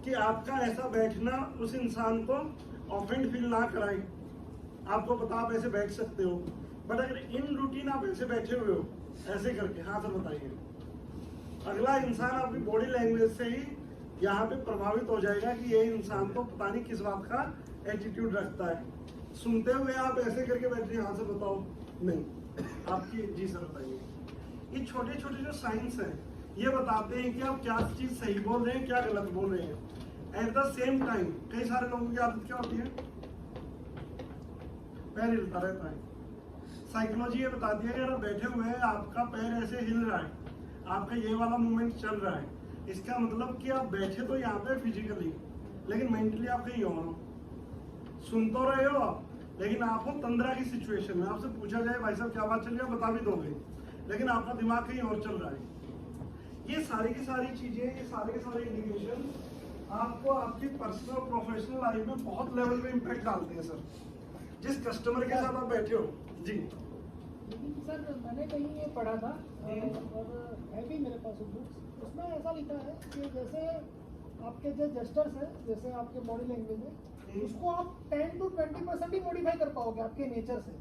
कि आपका ऐसा बैठना उस इंसान को ऑफेंड फील ना कराए, आपको पता आप ऐसे बैठ सकते हो। बट अगर इन रूटीन आप ऐसे बैठे हुए हो ऐसे करके, हाँ सर बताइए, अगला इंसान आपकी बॉडी लैंग्वेज से ही यहाँ पे प्रभावित हो जाएगा कि ये इंसान तो पता नहीं किस बात का एटीट्यूड रखता है। सुनते हुए आप ऐसे करके बैठे, हाँ सर बताओ, नहीं आपकी, जी सर बताइए। ये छोटे छोटे जो साइंस हैं ये बताते हैं कि आप क्या चीज सही बोल रहे हैं, क्या गलत बोल रहे हैं। एट द सेम टाइम कई सारे लोगों की आदत क्या होती है, पैर हिलता रहता है। साइकोलॉजी ये बताती है कि अगर बैठे हुए हैं, आपका पैर ऐसे हिल रहा है, आपका ये वाला मूवमेंट चल रहा है, इसका मतलब कि आप बैठे तो यहाँ पे फिजिकली, लेकिन मेंटली आप कहीं और हो। सुन तो रहे हो आप, लेकिन आप हो तंद्रा की सिचुएशन में। आपसे पूछा जाए भाई साहब क्या बात चल रही है, बता भी दोगे, लेकिन आपका दिमाग कहीं और चल रहा है। ये सारी की सारी चीजें, ये सारे के सारे इंडिकेशन आपको आपकी पर्सनल प्रोफेशनल लाइफ में बहुत लेवल पे इम्पैक्ट डालते हैं सर। जिस कस्टमर के साथ आप बैठे हो, जी सर मैंने कहीं ये पढ़ा था और है भी मेरे पास बुक्स, उसमें ऐसा लिखा है कि जैसे आपके जो जेस्टर्स है, जैसे आपके बॉडी लैंग्वेज है, उसको आप 10 to 20% ही मॉडिफाई कर पाओगे आपके नेचर से।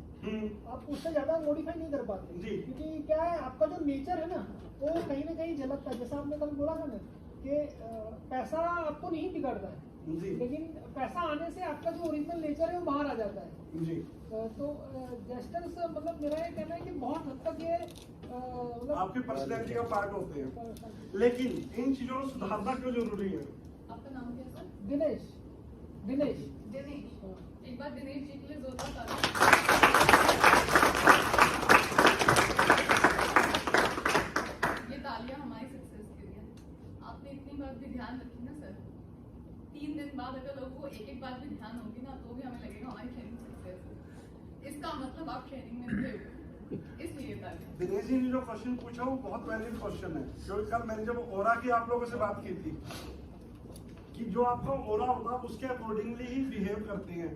आप उससे ज्यादा मॉडिफाई नहीं कर पाते, क्योंकि क्या है आपका जो नेचर है ना वो कहीं ना कहीं झलकता है। जैसा आपने कल बोला था ना कि पैसा आपको नहीं बिगाड़ता है, लेकिन पैसा आने से आपका जो ओरिजिनल नेचर है वो बाहर आ जाता है जी। तो जेस्टर्स मतलब मेरा ये कहना है कि बहुत हद तक ये मतलब आपकी पर्सनैलिटी का पार्ट होते हैं, लेकिन इन चीजों को सुधारना क्यों जरूरी है? आपका नाम क्या है सर? दिनेश दिनेश दिनेश। एक बार दिनेश जी के लिए जोरदार ताली। ये तालियां हमारी सक्सेस के लिए। आपने इतनी बात भी ध्यान रखी ना सर, 3 दिन बाद अगर लोगों को एक बात भी ध्यान होगी ना तो भी हमें लगेगा हमारी ट्रेनिंग सक्सेस है। इसका मतलब आप ट्रेनिंग में थे, इसलिए तालियां। दिनेश जी ने जो क्वेश्चन पूछा वो बहुत वैलिड क्वेश्चन है, क्योंकि कल मैंने जब ओरा की आप लोगों से बात की थी कि जो आपका ओरा होता है उसके अकॉर्डिंगली ही बिहेव करते हैं।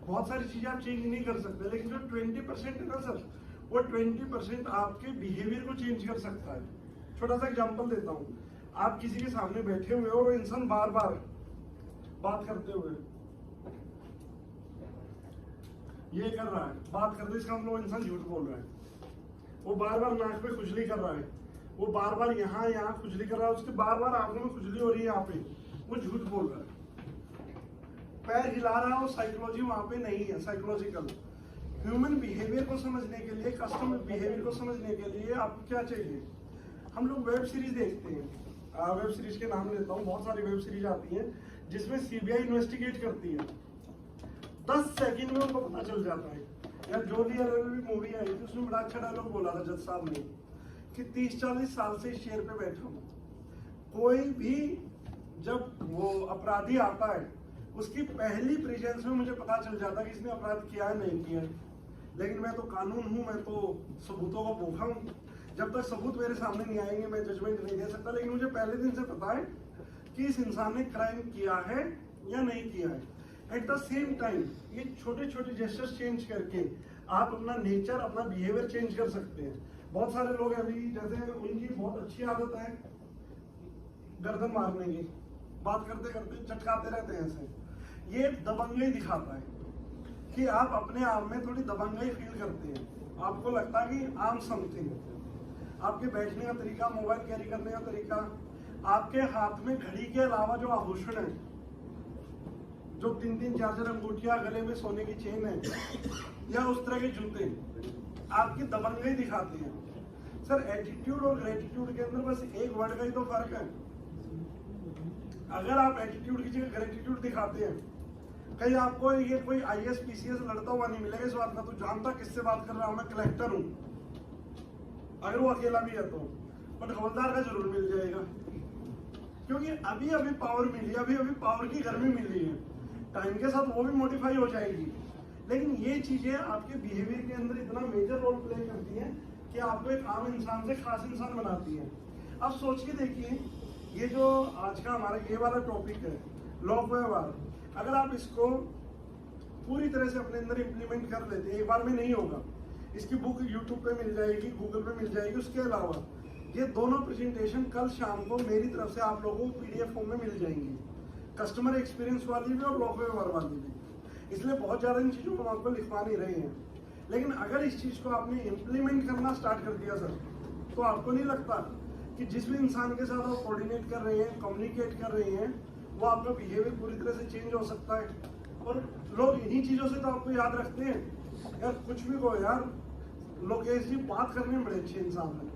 बहुत सारी चीजें आप चेंज नहीं कर सकते, लेकिन जो 20% है ना सर, वो 20% आपके बिहेवियर को चेंज कर सकता है। छोटा सा एग्जांपल देता हूँ, आप किसी के सामने बैठे हुए हो और इंसान बार बार बात करते हुए ये कर रहा है, बात करते इसका मतलब इंसान झूठ बोल रहा है। वो बार बार नाक पे खुजली कर रहा है, वो बार बार यहाँ खुजली कर रहा है, उसके बार बार आंखों में खुजली हो रही है, यहाँ पे वो झूठ बोल रहा है। पैर हिला रहा है, वो साइकोलॉजी वहां पे नहीं है। साइकोलॉजिकल ह्यूमन बिहेवियर को समझने के लिए, कस्टमर बिहेवियर को समझने के लिए आपको क्या चाहिए? हम लोग वेब सीरीज देखते हैं, वेब सीरीज के नाम लेता हूँ, बहुत सारी वेब सीरीज आती है जिसमें सीबीआई इन्वेस्टिगेट करती है। 10 सेकंड में उनको पता चल जाता है। यार जो भी मूवी आई थी उसमें बड़ा अच्छा डायलॉग बोला था जज साहब ने कि 30-40 साल से इस चेयर पे बैठा हूँ, कोई भी जब वो अपराधी आता है उसकी पहली प्रेजेंस में मुझे पता चल जाता है कि इसने अपराध किया है नहीं किया है। लेकिन मैं तो कानून हूँ, मैं तो सबूतों को भूखा हूँ। जब तक सबूत मेरे सामने नहीं आएंगे मैं जजमेंट नहीं दे सकता। लेकिन मुझे पहले दिन से पता है कि इस इंसान ने क्राइम किया है या नहीं किया है। एट द सेम टाइम ये छोटे छोटे जेस्चर्स चेंज करके आप अपना नेचर, अपना बिहेवियर चेंज कर सकते हैं। बहुत सारे लोग अभी जैसे उनकी बहुत अच्छी आदत है गर्दन मारने की, बात करते करते चटकाते रहते हैं ऐसे। ये दबंगई दिखाता है कि आप अपने आप में थोड़ी दबंगई फील करते हैं। आपको लगता है कि आम समथिंग, आपके बैठने का तरीका, मोबाइल कैरी करने का तरीका, आपके हाथ में घड़ी के अलावा जो आभूषण है, जो 3-3, 4-4 अंगूठियां, गले में सोने की चेन है या उस तरह के जूते आपकी दबंगई दिखाते हैं। सर एटीट्यूड और ग्रेटिट्यूड के अंदर बस एक वर्ड का ही तो फर्क है। अगर आप एटीट्यूड की जगह ग्रेटिट्यूड दिखाते हैं, कहीं आपको ये कोई IAS PCS लड़ता हुआ नहीं मिलेगा इस बात का, तो जानता किससे बात कर रहा हूं, मैं कलेक्टर हूं, अगर वो अकेला भी है तो, बट हवलदार का जरूर मिल जाएगा, क्योंकि अभी अभी पावर मिली, अभी अभी पावर की गर्मी मिली है। टाइम के साथ वो भी मॉडिफाई हो जाएगी, लेकिन ये चीजें आपके बिहेवियर के अंदर इतना मेजर रोल प्ले करती हैं कि आपको एक आम इंसान से खास इंसान बनाती है। अब सोच के देखिए, ये जो आज का हमारा ये वाला टॉपिक है लोक व्यवहार, अगर आप इसको पूरी तरह से अपने अंदर इम्प्लीमेंट कर लेते हैं, एक बार में नहीं होगा। इसकी बुक यूट्यूब पे मिल जाएगी, गूगल पे मिल जाएगी। उसके अलावा ये दोनों प्रेजेंटेशन कल शाम को मेरी तरफ से आप लोगों को PDF फॉर्म में मिल जाएंगी, कस्टमर एक्सपीरियंस वाली भी और लोक व्यवहार वाली भी। इसलिए बहुत ज़्यादा इन चीज़ों को आपको लिखवा नहीं रहे हैं, लेकिन अगर इस चीज़ को आपने इम्प्लीमेंट करना स्टार्ट कर दिया सर, तो आपको नहीं लगता कि जिस भी इंसान के साथ आप कोऑर्डिनेट कर रहे हैं, कम्युनिकेट कर रहे हैं, वो आपका बिहेवियर पूरी तरह से चेंज हो सकता है। और लोग इन्हीं चीज़ों से तो आपको याद रखते हैं। यार कुछ भी कहो यार, लोकेश जी बात करने में बड़े अच्छे इंसान हैं,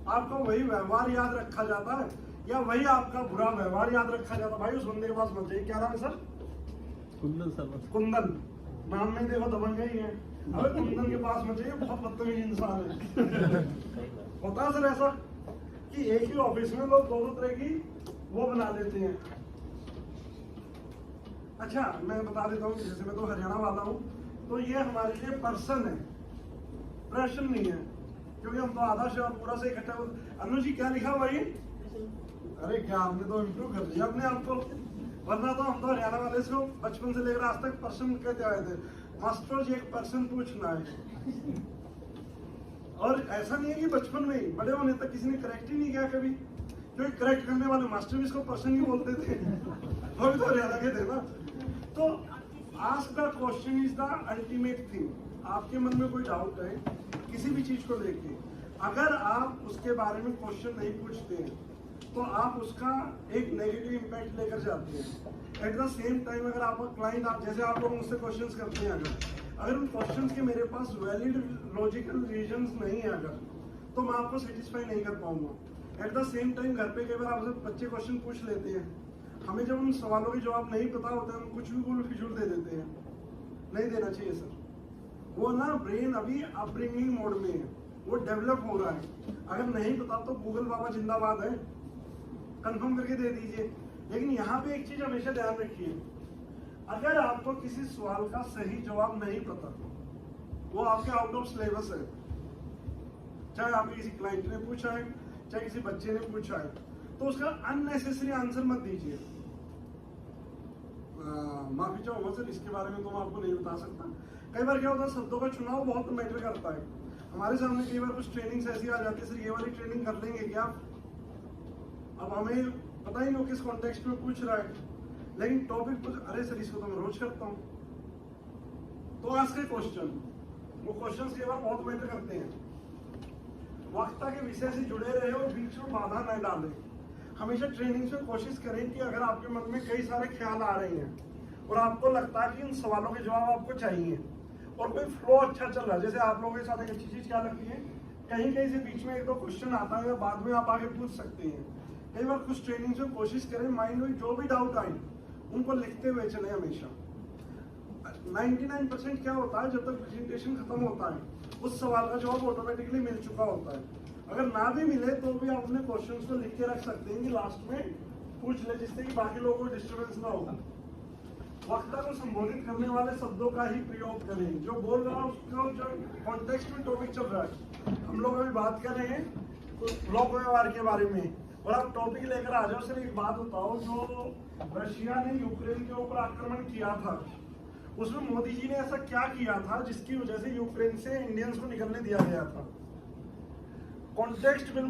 आपका वही व्यवहार याद रखा जाता है या वही आपका बुरा व्यवहार याद रखा जाता है? भाई उस बंदे के पास मत जाइए। क्या नाम है सर? कुंदन सर। कुंदन, नाम में देखो दबंग ही है। अबे कुंदन के पास मत जाइए, बहुत बदतमीज इंसान है। होता है सर ऐसा कि एक ही ऑफिस में लोग दोनों तरह की वो बना लेते हैं। अच्छा मैं बता देता हूँ, जैसे मैं तो हरियाणा वाला हूँ, तो ये हमारे लिए पर्सन है, प्रश्न नहीं है, क्योंकि हम तो आधा शहर पूरा से इकट्ठा। अनु जी क्या लिखा भाई? अरे क्या हमने तो इम्प्रूव कर लिया अपने आप को, वरना तो हम तो हरियाणा वाले से बचपन से लेकर आज तक पर्सन कहते आए थे। मास्टर जी एक पर्सन पूछना है, और ऐसा नहीं है कि बचपन में ही, बड़े होने तक किसी ने करेक्ट ही नहीं किया कभी, क्योंकि करेक्ट करने वाले मास्टर भी इसको पर्सन ही बोलते थे, वो भी तो हरियाणा के थे ना। तो ask the question is the ultimate thing. आपके मन में कोई डाउट है किसी भी चीज को लेके, अगर आप उसके बारे में क्वेश्चन नहीं पूछते हैं तो आप उसका एक नेगेटिव इम्पैक्ट लेकर जाते हैं। एट द सेम टाइम अगर आपका क्लाइंट, आप जैसे आप लोग मुझसे क्वेश्चंस करते हैं, अगर उन क्वेश्चंस के मेरे पास वैलिड लॉजिकल रीजंस नहीं है अगर, तो मैं आपको सेटिस्फाई नहीं कर पाऊंगा। एट द सेम टाइम घर पे कई बार आपसे बच्चे क्वेश्चन पूछ लेते हैं, हमें जब उन सवालों के जवाब नहीं पता होते हम कुछ भी बोल फिजूल दे देते हैं। नहीं देना चाहिए सर, वो ना ब्रेन अभी अपब्रिंगिंग मोड में है, वो डेवलप हो रहा है। अगर नहीं पता तो गूगल बाबा जिंदाबाद है, कंफर्म करके दे दीजिए। लेकिन यहाँ पे एक चीज हमेशा ध्यान रखिए, अगर आपको किसी सवाल का सही जवाब नहीं पता, वो आपके आउट ऑफ सिलेबस है, चाहे आपके किसी क्लाइंट ने पूछा है चाहे किसी बच्चे ने पूछा है, तो उसका अननेसेसरी आंसर मत दीजिए। माफी चाहूंगा सर, इसके बारे में तो मैं आपको नहीं बता सकता। कई बार क्या होता है, शब्दों का चुनाव बहुत मैटर करता है। हमारे सामने कई बार कुछ ट्रेनिंग्स ऐसी आ जाती है, सर ये वाली ट्रेनिंग कर लेंगे क्या? अब हमें पता ही नहीं किस कॉन्टेक्स्ट में पूछ रहा है, लेकिन टॉपिक कुछ, अरे सर इसको तो मैं रोज करता हूँ। तो आज के क्वेश्चन, वो क्वेश्चंस कई बार बहुत मैटर करते हैं। वक्ता के विषय से जुड़े रहे और बीच में बाधा न डालें। हमेशा ट्रेनिंग में कोशिश करें कि अगर आपके मन में कई सारे ख्याल आ रहे हैं और आपको लगता है कि इन सवालों के जवाब आपको चाहिए और कोई फ्लो अच्छा चल रहा है, जैसे आप लोगों के साथ एक अच्छी चीज क्या लगती है, कहीं कहीं से बीच में एक दो क्वेश्चन आता है, बाद में आप आगे पूछ सकते हैं। कई बार कुछ ट्रेनिंग में कोशिश करें माइंड में जो भी डाउट आए उनको लिखते हुए चले हमेशा। 99% क्या होता है, जब तक प्रेजेंटेशन खत्म होता है उस सवाल का जवाब ऑटोमेटिकली मिल चुका होता है। अगर ना भी मिले तो भी आप अपने क्वेश्चंस को लिख के रख सकते हैं कि लास्ट में पूछ ले, जिससे कि बाकी लोगों को डिस्टर्बेंस ना होगा। वक्ता को संबोधित करने वाले शब्दों का ही प्रयोग करें, जो बोल रहा है उसको, जो कॉन्टेक्स्ट में टॉपिक चल रहा है। हम लोग अभी बात कर रहे हैं लोक व्यवहार के बारे में, और आप टॉपिक लेकर आ जाओ। सर एक बात बताओ, जो रशिया ने यूक्रेन के ऊपर आक्रमण किया था, उसमें मोदी जी ने ऐसा क्या किया था जिसकी वजह से यूक्रेन से इंडियंस को निकलने दिया गया था? कॉन्टेक्स्ट बिल्कुल